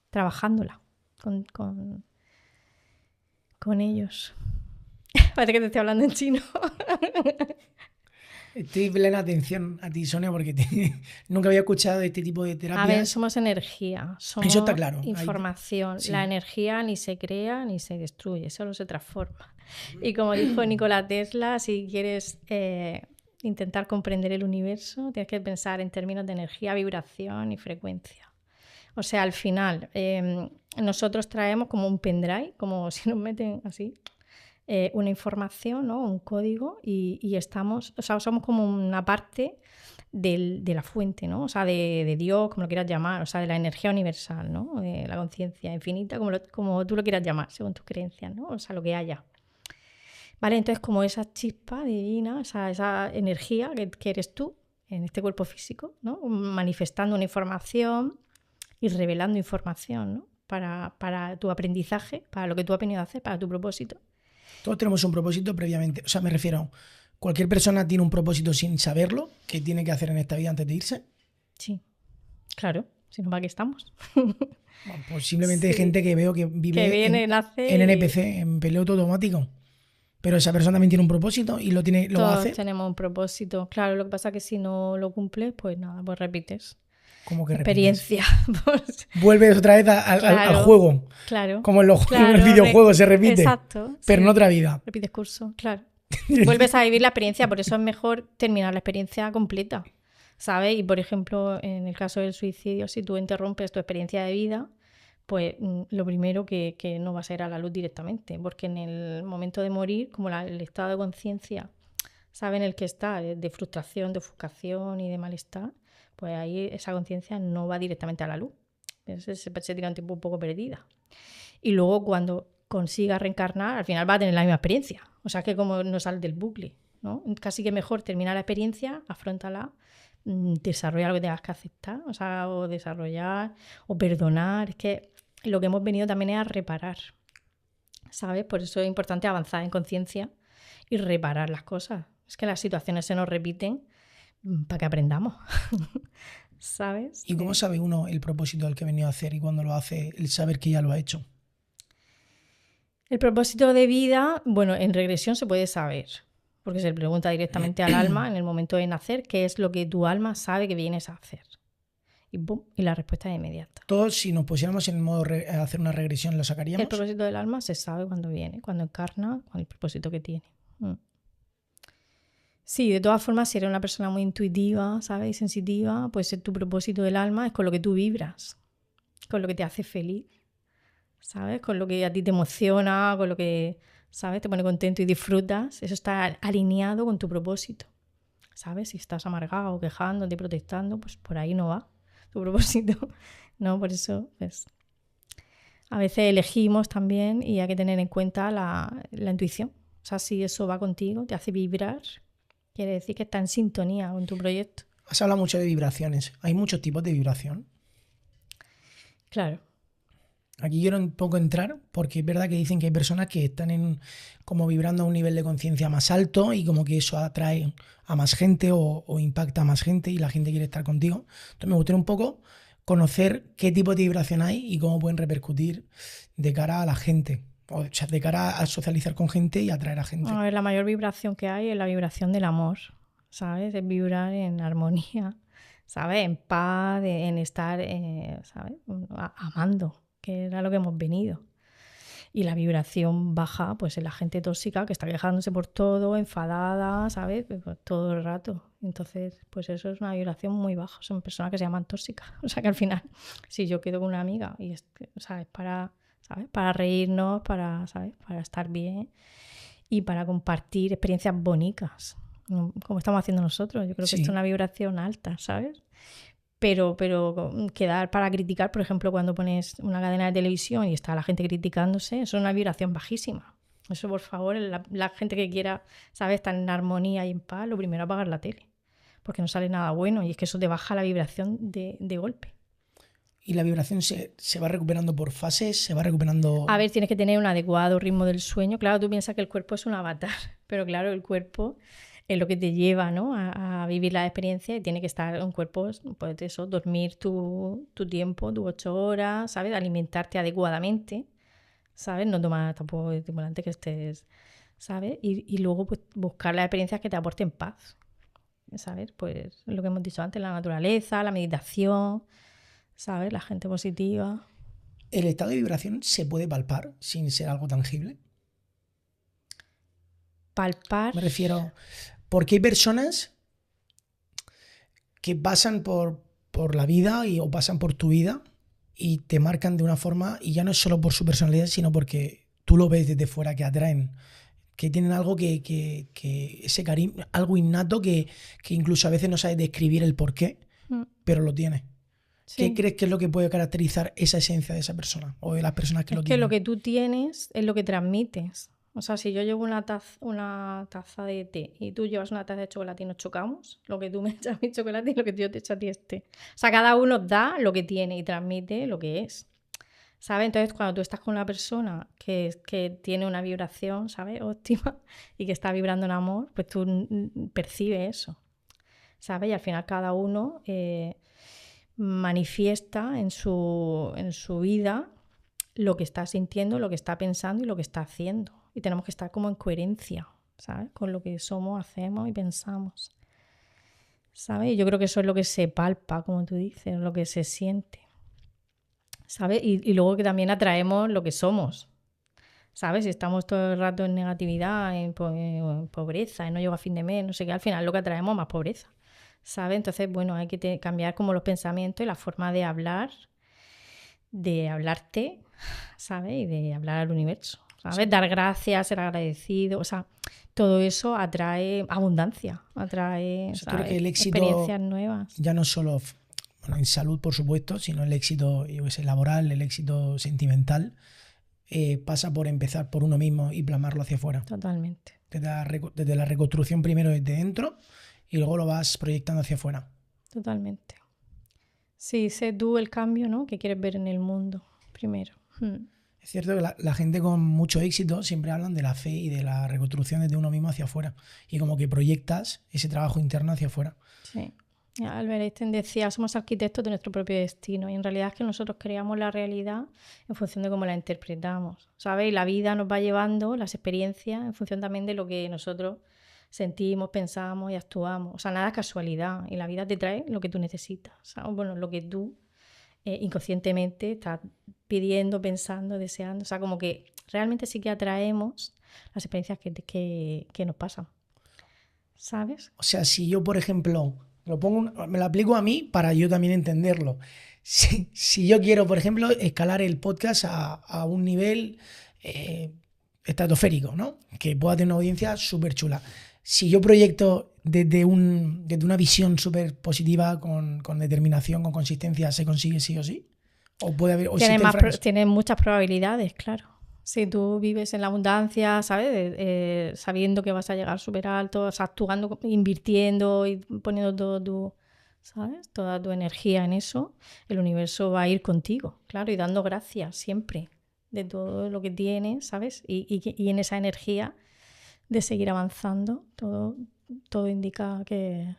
trabajándola con ellos. Parece que te estoy hablando en chino. Estoy plena atención a ti, Sonia, porque nunca había escuchado de este tipo de terapias. A ver, somos energía, somos eso está claro. información. Sí. La energía ni se crea ni se destruye, solo se transforma. Y como dijo Nikola Tesla, si quieres intentar comprender el universo, tienes que pensar en términos de energía, vibración y frecuencia. O sea, al final, nosotros traemos como un pendrive, como si nos meten así, una información, ¿no? Un código y estamos, o sea, somos como una parte de la fuente, ¿no? O sea, de Dios, como lo quieras llamar, o sea, de la energía universal, ¿no? De la conciencia infinita, como tú lo quieras llamar, según tus creencias, ¿no? O sea, lo que haya. ¿Vale? Entonces, como esa chispa divina, esa energía que eres tú en este cuerpo físico, ¿no? Manifestando una información y revelando información, ¿no? Para tu aprendizaje, para lo que tú has venido a hacer, para tu propósito. Todos tenemos un propósito previamente. O sea, me refiero, ¿cualquier persona tiene un propósito sin saberlo que tiene que hacer en esta vida antes de irse? Sí, claro. Si no, ¿para qué estamos? Bueno, pues simplemente hay gente que veo que vive que viene, nace en NPC, en piloto automático. Pero esa persona también tiene un propósito y lo Todos hace. tenemos un propósito. Claro, lo que pasa es que si no lo cumples, pues nada, pues repites. Como que experiencia. Pues, vuelves otra vez al juego. Claro. Como en los videojuegos se repite. Exacto. Pero en otra vida. Repites curso, claro. Vuelves a vivir la experiencia, por eso es mejor terminar la experiencia completa, ¿sabes? Y por ejemplo, en el caso del suicidio, si tú interrumpes tu experiencia de vida, pues lo primero que no va a ser a la luz directamente, porque en el momento de morir, como el estado de conciencia, ¿sabes? En el que está, de frustración, de ofuscación y de malestar, pues ahí esa conciencia no va directamente a la luz. Entonces se tira un tiempo un poco perdida. Y luego cuando consiga reencarnar, al final va a tener la misma experiencia. O sea, que como no sale del bucle, ¿no? Casi que mejor terminar la experiencia, afróntala, desarrollar lo que tengas que aceptar, o sea, o desarrollar, o perdonar. Es que lo que hemos venido también es a reparar, ¿sabes? Por eso es importante avanzar en conciencia y reparar las cosas. Es que las situaciones se nos repiten para que aprendamos, ¿sabes? ¿Y cómo sabe uno el propósito del que ha venido a hacer y cuando lo hace, el saber que ya lo ha hecho? El propósito de vida, bueno, en regresión se puede saber, porque se le pregunta directamente al alma en el momento de nacer qué es lo que tu alma sabe que vienes a hacer. Y ¡pum! Y la respuesta es inmediata. Todos, si nos pusiéramos en modo hacer una regresión, ¿lo sacaríamos? El propósito del alma se sabe cuando viene, cuando encarna, con el propósito que tiene. Sí, de todas formas, si eres una persona muy intuitiva, ¿sabes? Y sensitiva, pues tu propósito del alma es con lo que tú vibras, con lo que te hace feliz, ¿sabes? Con lo que a ti te emociona, con lo que, ¿sabes? Te pone contento y disfrutas. Eso está alineado con tu propósito, ¿sabes? Si estás amargado, quejándote, protestando, pues por ahí no va tu propósito, ¿no? Por eso, pues, a veces elegimos también y hay que tener en cuenta la intuición. O sea, si eso va contigo, te hace vibrar, quiere decir que está en sintonía con tu proyecto. Has hablado mucho de vibraciones. ¿Hay muchos tipos de vibración? Claro. Aquí quiero un poco entrar porque es verdad que dicen que hay personas que están como vibrando a un nivel de conciencia más alto y como que eso atrae a más gente o impacta a más gente y la gente quiere estar contigo. Entonces me gustaría un poco conocer qué tipo de vibración hay y cómo pueden repercutir de cara a la gente. O sea, de cara a socializar con gente y atraer a gente. A ver, la mayor vibración que hay es la vibración del amor, ¿sabes? Es vibrar en armonía, ¿sabes? En paz, en estar, ¿sabes? Amando, que era lo que hemos venido. Y la vibración baja, pues en la gente tóxica que está quejándose por todo, enfadada, ¿sabes? Pues todo el rato. Entonces, pues eso es una vibración muy baja. Son personas que se llaman tóxicas. O sea que al final, si yo quedo con una amiga y es para, ¿sabes? Para reírnos, ¿sabes? Para estar bien y para compartir experiencias bonitas, como estamos haciendo nosotros. Yo creo que esto es una vibración alta, ¿sabes? Pero quedar para criticar, por ejemplo, cuando pones una cadena de televisión y está la gente criticándose, eso es una vibración bajísima. Eso, por favor, la gente que quiera, ¿sabes?, estar en armonía y en paz, lo primero es apagar la tele, porque no sale nada bueno y es que eso te baja la vibración de golpe. ¿Y la vibración se va recuperando por fases? ¿Se va recuperando...? A ver, tienes que tener un adecuado ritmo del sueño. Claro, tú piensas que el cuerpo es un avatar, pero claro, el cuerpo es lo que te lleva, ¿no?, a vivir la experiencia y tiene que estar un cuerpo, pues eso, dormir tu tiempo, tus 8 horas, ¿sabes? Alimentarte adecuadamente, ¿sabes? No tomar tampoco estimulante que estés, ¿sabes? Y luego pues buscar las experiencias que te aporten paz, ¿sabes? Pues lo que hemos dicho antes, la naturaleza, la meditación, ¿sabes? La gente positiva. ¿El estado de vibración se puede palpar sin ser algo tangible? Palpar. Me refiero, porque hay personas que pasan por la vida o pasan por tu vida y te marcan de una forma, y ya no es solo por su personalidad, sino porque tú lo ves desde fuera, que atraen, que tienen algo que ese cariño, algo innato que incluso a veces no sabes describir el porqué, pero lo tiene. Sí. ¿Qué crees que es lo que puede caracterizar esa esencia de esa persona o de las personas que lo tienen? Es que lo que tú tienes es lo que transmites. O sea, si yo llevo una taza de té y tú llevas una taza de chocolate y nos chocamos, lo que tú me echas a mi chocolate y lo que yo te echo a ti es té. O sea, cada uno da lo que tiene y transmite lo que es, ¿sabes? Entonces, cuando tú estás con una persona que tiene una vibración, ¿sabes?, óptima y que está vibrando en amor, pues tú percibes eso, ¿sabes? Y al final cada uno manifiesta en su vida lo que está sintiendo, lo que está pensando y lo que está haciendo. Y tenemos que estar como en coherencia, ¿sabes?, con lo que somos, hacemos y pensamos, ¿sabes? Y yo creo que eso es lo que se palpa, como tú dices, lo que se siente, ¿sabes? Y luego que también atraemos lo que somos, ¿sabes? Si estamos todo el rato en negatividad, en pobreza, en no llego a fin de mes, no sé qué, al final lo que atraemos es más pobreza, ¿sabes? Entonces, bueno, hay que cambiar como los pensamientos y la forma de hablar, de hablarte, ¿sabes? Y de hablar al universo, ¿sabes? Sí. Dar gracias, ser agradecido, o sea, todo eso atrae abundancia, atrae, o sea, creo que el éxito, experiencias nuevas. Ya no solo en salud, por supuesto, sino el éxito, yo qué sé, laboral, el éxito sentimental, pasa por empezar por uno mismo y plasmarlo hacia afuera. Totalmente. Desde la reconstrucción primero desde dentro y luego lo vas proyectando hacia afuera. Totalmente. Sí, sé tú el cambio, ¿no?, que quieres ver en el mundo primero. Es cierto que la gente con mucho éxito siempre hablan de la fe y de la reconstrucción desde uno mismo hacia afuera. Y como que proyectas ese trabajo interno hacia afuera. Sí. Albert Einstein decía, somos arquitectos de nuestro propio destino. Y en realidad es que nosotros creamos la realidad en función de cómo la interpretamos, ¿sabes? Y la vida nos va llevando las experiencias en función también de lo que nosotros sentimos, pensamos y actuamos. O sea, nada es casualidad. Y la vida te trae lo que tú necesitas. O sea, bueno, lo que tú inconscientemente estás pidiendo, pensando, deseando. O sea, como que realmente sí que atraemos las experiencias que nos pasan, ¿sabes? O sea, si yo, por ejemplo, me lo aplico a mí para yo también entenderlo. Si yo quiero, por ejemplo, escalar el podcast a un nivel estratosférico, ¿no?, que pueda tener una audiencia súper chula. Si yo proyecto desde una visión súper positiva, con determinación, con consistencia, ¿se consigue sí o sí? ¿O puede haber...? Tienes muchas probabilidades, claro. Si tú vives en la abundancia, ¿sabes? Sabiendo que vas a llegar súper alto, o sea, actuando, invirtiendo y poniendo toda tu energía en eso, el universo va a ir contigo, claro, y dando gracias siempre de todo lo que tienes, ¿sabes? Y en esa energía de seguir avanzando, todo indica que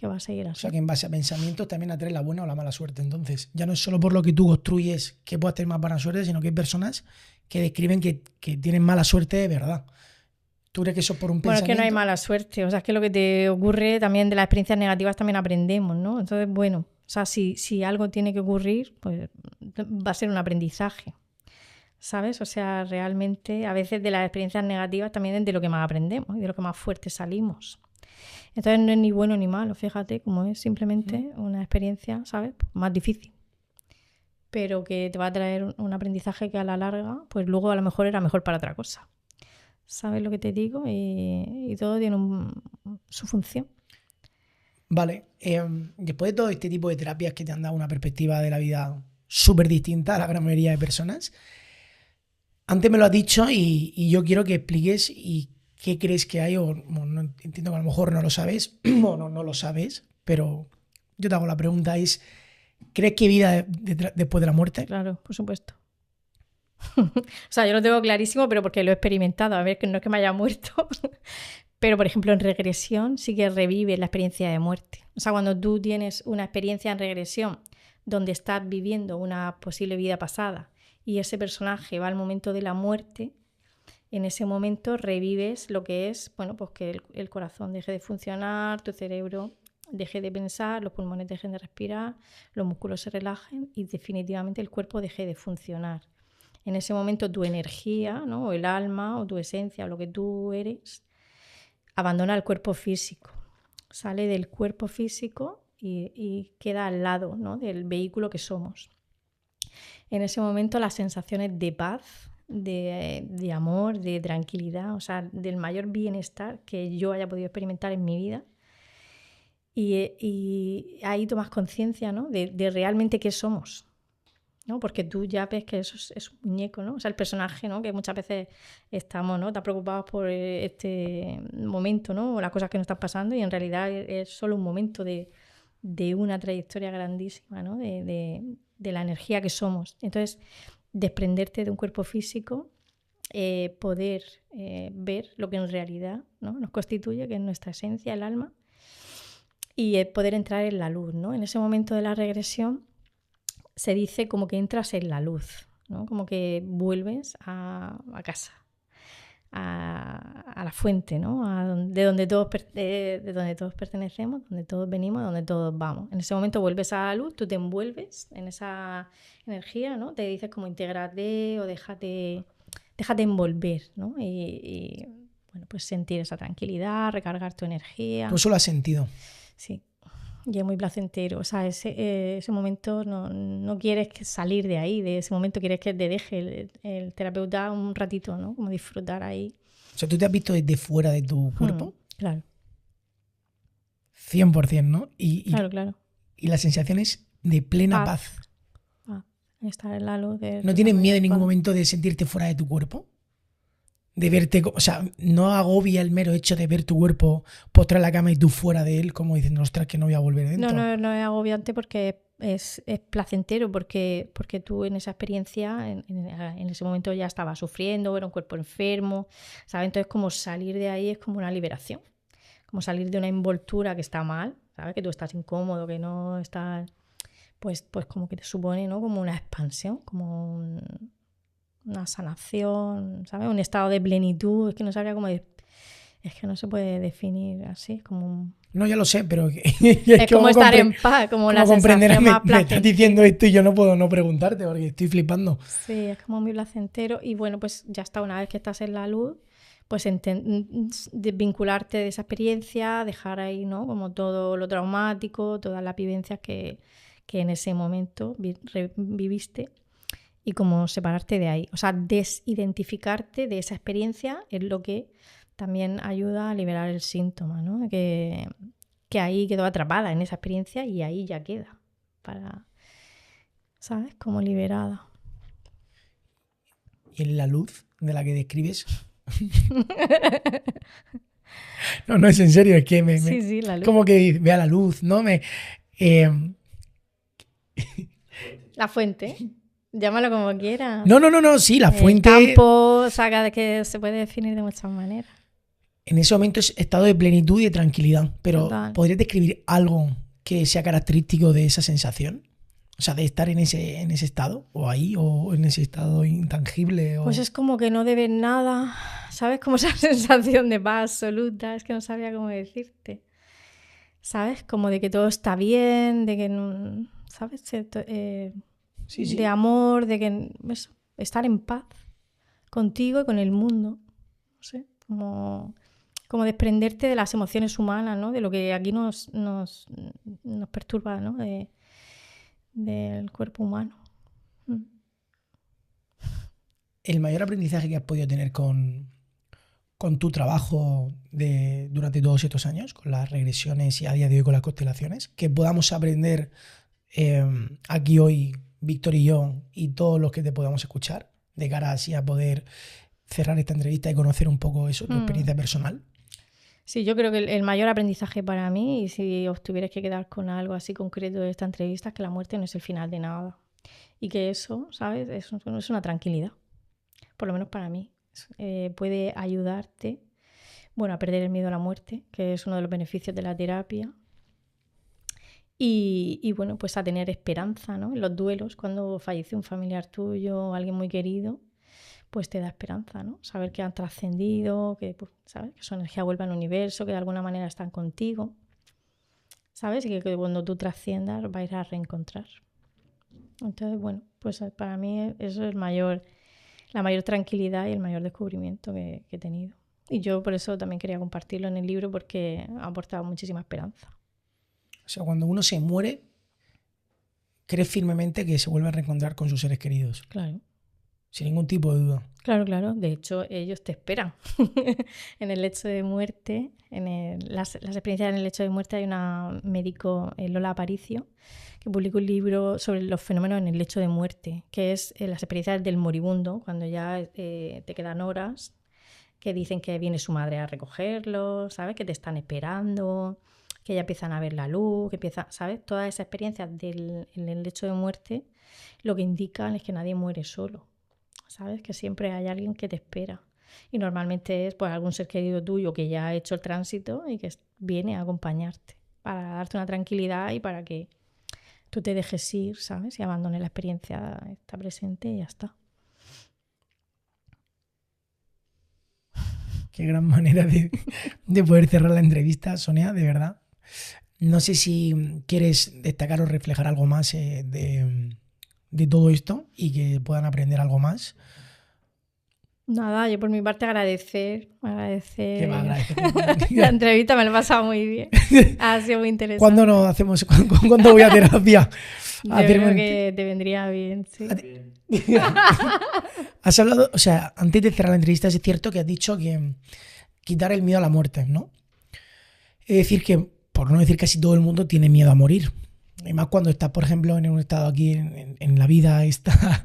va a seguir así. O sea, que en base a pensamientos también atrae la buena o la mala suerte. Entonces, ya no es solo por lo que tú construyes que puedas tener más buena suerte, sino que hay personas que describen que tienen mala suerte de verdad. ¿Tú crees que eso es por un pensamiento? Bueno, es que no hay mala suerte. O sea, es que lo que te ocurre también de las experiencias negativas también aprendemos, ¿no? Entonces, bueno, o sea, si algo tiene que ocurrir, pues va a ser un aprendizaje, ¿sabes? O sea, realmente a veces de las experiencias negativas también es de lo que más aprendemos y de lo que más fuerte salimos. Entonces no es ni bueno ni malo, fíjate, como es simplemente una experiencia, ¿sabes? Más difícil, pero que te va a traer un aprendizaje que a la larga, pues luego a lo mejor era mejor para otra cosa. ¿Sabes lo que te digo? Y todo tiene su función. Vale, después de todo este tipo de terapias que te han dado una perspectiva de la vida súper distinta a la gran mayoría de personas, antes me lo has dicho y yo quiero que expliques y qué crees que hay, o no, entiendo que a lo mejor no lo sabes, o no lo sabes, pero yo te hago la pregunta, ¿crees que hay vida después de la muerte? Claro, por supuesto. O sea, yo lo tengo clarísimo, pero porque lo he experimentado. A ver, que no es que me haya muerto. Pero, por ejemplo, en regresión sí que revive la experiencia de muerte. O sea, cuando tú tienes una experiencia en regresión donde estás viviendo una posible vida pasada y ese personaje va al momento de la muerte, en ese momento revives lo que es, bueno, pues que el corazón deje de funcionar, tu cerebro deje de pensar, los pulmones dejen de respirar, los músculos se relajen y definitivamente el cuerpo deje de funcionar. En ese momento tu energía, ¿no? O el alma o tu esencia o lo que tú eres abandona el cuerpo físico, sale del cuerpo físico y queda al lado, ¿no? Del vehículo que somos. En ese momento las sensaciones de paz, de amor, de tranquilidad, o sea, del mayor bienestar que yo haya podido experimentar en mi vida. Y ahí tomas conciencia, ¿no? de realmente qué somos, ¿no? Porque tú ya ves que eso es un muñeco, ¿no? O sea, el personaje, ¿no? Que muchas veces estamos, ¿no? Tan preocupados por este momento, ¿no? O las cosas que nos están pasando y en realidad es solo un momento de una trayectoria grandísima, ¿no? De la energía que somos. Entonces, desprenderte de un cuerpo físico, poder ver lo que en realidad, ¿no? Nos constituye, que es nuestra esencia, el alma, y poder entrar en la luz, ¿no? En ese momento de la regresión se dice como que entras en la luz, ¿no? Como que vuelves a casa, a la fuente, ¿no? De donde todos pertenecemos, donde todos venimos, donde todos vamos. En ese momento vuelves a la luz, tú te envuelves en esa energía, ¿no? Te dices como intégrate o déjate envolver, ¿no? Y bueno, pues sentir esa tranquilidad, recargar tu energía. Tú eso lo has sentido. Sí. Y es muy placentero. O sea, ese momento no quieres salir de ahí, de ese momento quieres que te deje el terapeuta un ratito, ¿no? Como disfrutar ahí. O sea, ¿tú te has visto desde fuera de tu cuerpo? Claro. 100%, ¿no? Claro. Y las sensaciones de plena paz. Estar en la luz. ¿No tienes miedo en ningún momento de sentirte fuera de tu cuerpo? De verte, o sea, no agobia el mero hecho de ver tu cuerpo postrado en la cama y tú fuera de él, como diciendo, ostras, que no voy a volver dentro. No es agobiante porque es placentero, porque tú en esa experiencia, en ese momento ya estabas sufriendo, era un cuerpo enfermo, ¿sabes? Entonces como salir de ahí es como una liberación, como salir de una envoltura que está mal, ¿sabes? Que tú estás incómodo, que no estás, pues como que te supone, ¿no? Como una expansión, como una sanación, ¿sabes? Un estado de plenitud, es que no sabría cómo es que no se puede definir así, como no, ya lo sé, pero es como estar en paz, como la sensación más placentera. Me estás diciendo esto y yo no puedo no preguntarte porque estoy flipando. Sí, es como muy placentero y bueno, pues ya está, una vez que estás en la luz, pues vincularte de esa experiencia, dejar ahí, ¿no? Como todo lo traumático, todas las vivencias que en ese momento viviste. Y como separarte de ahí, o sea, desidentificarte de esa experiencia es lo que también ayuda a liberar el síntoma, ¿no? Que ahí quedó atrapada en esa experiencia y ahí ya queda, ¿sabes? Como liberada. ¿Y en la luz de la que describes? No, es en serio, es que sí, la luz. Como que vea la luz, ¿no? La fuente. Llámalo como quieras. No, sí, la fuente. El campo, saca de que se puede definir de muchas maneras. En ese momento es estado de plenitud y de tranquilidad, pero Total. ¿podrías describir algo que sea característico de esa sensación? O sea, de estar en ese estado, o ahí, o en ese estado intangible. Pues es como que no debes nada, ¿sabes? Como esa sensación de paz absoluta, es que no sabía cómo decirte. ¿Sabes? Como de que todo está bien, de que no, ¿sabes? Sí. De amor, de que eso, estar en paz contigo y con el mundo. No sé, como desprenderte de las emociones humanas, ¿no? De lo que aquí nos perturba, ¿no? Del cuerpo humano. El mayor aprendizaje que has podido tener con tu trabajo durante todos estos años, con las regresiones y a día de hoy con las constelaciones, que podamos aprender aquí hoy, Víctor y yo, y todos los que te podamos escuchar, de cara así a poder cerrar esta entrevista y conocer un poco eso, tu experiencia personal. Sí, yo creo que el mayor aprendizaje para mí, y si os tuvierais que quedar con algo así concreto de esta entrevista, es que la muerte no es el final de nada. Y que eso, ¿sabes? Es una tranquilidad, por lo menos para mí. Puede ayudarte, bueno, a perder el miedo a la muerte, que es uno de los beneficios de la terapia. Y bueno, pues a tener esperanza, ¿no? En los duelos, cuando fallece un familiar tuyo o alguien muy querido, pues te da esperanza, ¿no? Saber que han trascendido, que, pues, ¿sabes? Que su energía vuelve al universo, que de alguna manera están contigo, ¿sabes? Y que cuando tú trasciendas vais a reencontrar. Entonces, bueno, pues para mí eso es la mayor tranquilidad y el mayor descubrimiento que he tenido. Y yo por eso también quería compartirlo en el libro, porque ha aportado muchísima esperanza. O sea, cuando uno se muere, crees firmemente que se vuelve a reencontrar con sus seres queridos. Claro. Sin ningún tipo de duda. Claro, claro. De hecho, ellos te esperan. En el lecho de muerte, las experiencias en el lecho de muerte, hay una médico, Lola Aparicio, que publicó un libro sobre los fenómenos en el lecho de muerte, que es las experiencias del moribundo, cuando ya te quedan horas, que dicen que viene su madre a recogerlo, ¿sabes? Que te están esperando, que ya empiezan a ver la luz, que empieza, ¿sabes? Todas esas experiencias en el lecho de muerte lo que indican es que nadie muere solo, ¿sabes? Que siempre hay alguien que te espera. Y normalmente es pues algún ser querido tuyo que ya ha hecho el tránsito y que viene a acompañarte para darte una tranquilidad y para que tú te dejes ir, ¿sabes? Y abandones la experiencia, está presente y ya está. Qué gran manera de poder cerrar la entrevista, Sonia, de verdad. No sé si quieres destacar o reflejar algo más de todo esto y que puedan aprender algo más. Nada, yo por mi parte agradecer ¿Qué va a agradecer? la entrevista, me lo he pasado muy bien. Ha sido muy interesante. ¿Cuándo nos hacemos? ¿Cuándo voy a terapia? Yo creo que te vendría bien, sí. Has hablado, o sea, antes de cerrar la entrevista, es cierto que has dicho que quitar el miedo a la muerte, ¿no? Es decir que, por no decir casi todo el mundo, tiene miedo a morir. Y más cuando estás, por ejemplo, en un estado aquí en la vida esta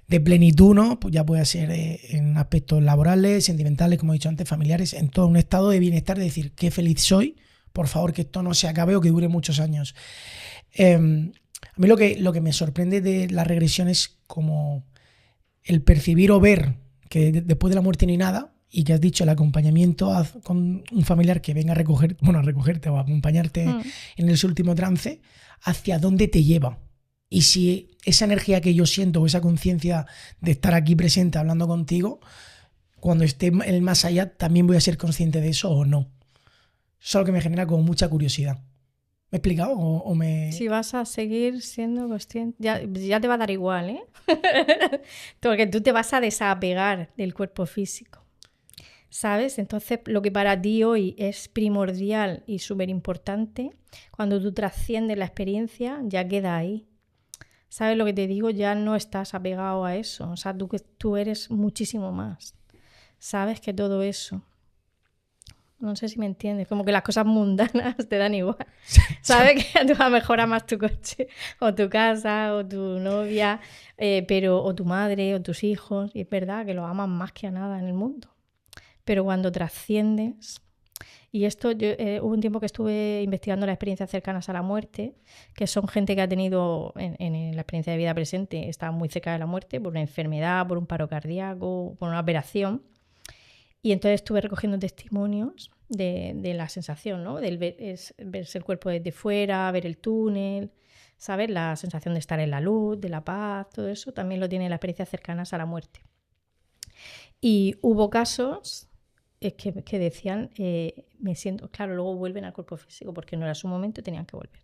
de plenitud, ¿no? Pues ya puede ser en aspectos laborales, sentimentales, como he dicho antes, familiares, en todo un estado de bienestar, de decir, qué feliz soy, por favor, que esto no se acabe o que dure muchos años. A mí lo que me sorprende de la regresión es como el percibir o ver que después de la muerte no hay nada, y que has dicho el acompañamiento con un familiar que venga a recogerte o a acompañarte en ese último trance, hacia dónde te lleva. Y si esa energía que yo siento o esa conciencia de estar aquí presente hablando contigo, cuando esté en el más allá, también voy a ser consciente de eso o no. Eso es algo que me genera como mucha curiosidad. ¿Me he explicado o me...? Si vas a seguir siendo consciente, ya te va a dar igual, ¿eh? Porque tú te vas a desapegar del cuerpo físico, ¿sabes? Entonces, lo que para ti hoy es primordial y súper importante, cuando tú trasciendes la experiencia, ya queda ahí. ¿Sabes lo que te digo? Ya no estás apegado a eso. O sea, tú eres muchísimo más. ¿Sabes? Que todo eso. No sé si me entiendes. Como que las cosas mundanas te dan igual. ¿Sabes? Que tú a lo mejor amas tu coche, o tu casa, o tu novia, o tu madre, o tus hijos. Y es verdad que los amas más que a nada en el mundo. Pero cuando trasciendes... Y esto, hubo un tiempo que estuve investigando las experiencias cercanas a la muerte, que son gente que ha tenido en la experiencia de vida presente, está muy cerca de la muerte por una enfermedad, por un paro cardíaco, por una operación. Y entonces estuve recogiendo testimonios de la sensación, ¿no? Del verse el cuerpo desde fuera, ver el túnel, ¿sabes? La sensación de estar en la luz, de la paz, todo eso también lo tienen las experiencias cercanas a la muerte. Y hubo casos... que decían, me siento, claro, luego vuelven al cuerpo físico porque no era su momento y tenían que volver.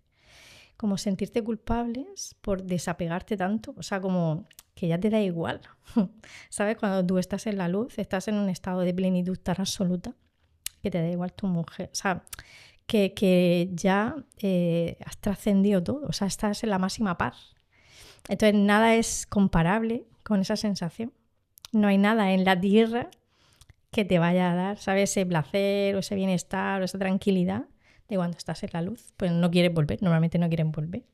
Como sentirte culpables por desapegarte tanto, o sea, como que ya te da igual. ¿Sabes? Cuando tú estás en la luz, estás en un estado de plenitud tan absoluta que te da igual tu mujer. O sea, que ya has trascendido todo. O sea, estás en la máxima paz. Entonces, nada es comparable con esa sensación. No hay nada en la tierra que te vaya a dar, ¿sabes? Ese placer o ese bienestar o esa tranquilidad de cuando estás en la luz. Pues no quieres volver, normalmente no quieren volver.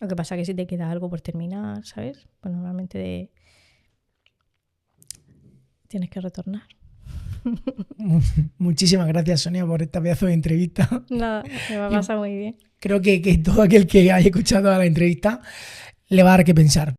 Lo que pasa es que si te queda algo por terminar, ¿sabes? Pues normalmente tienes que retornar. Muchísimas gracias, Sonia, por esta pedazo de entrevista. Nada, me va a pasar muy bien. Creo que todo aquel que haya escuchado la entrevista le va a dar que pensar.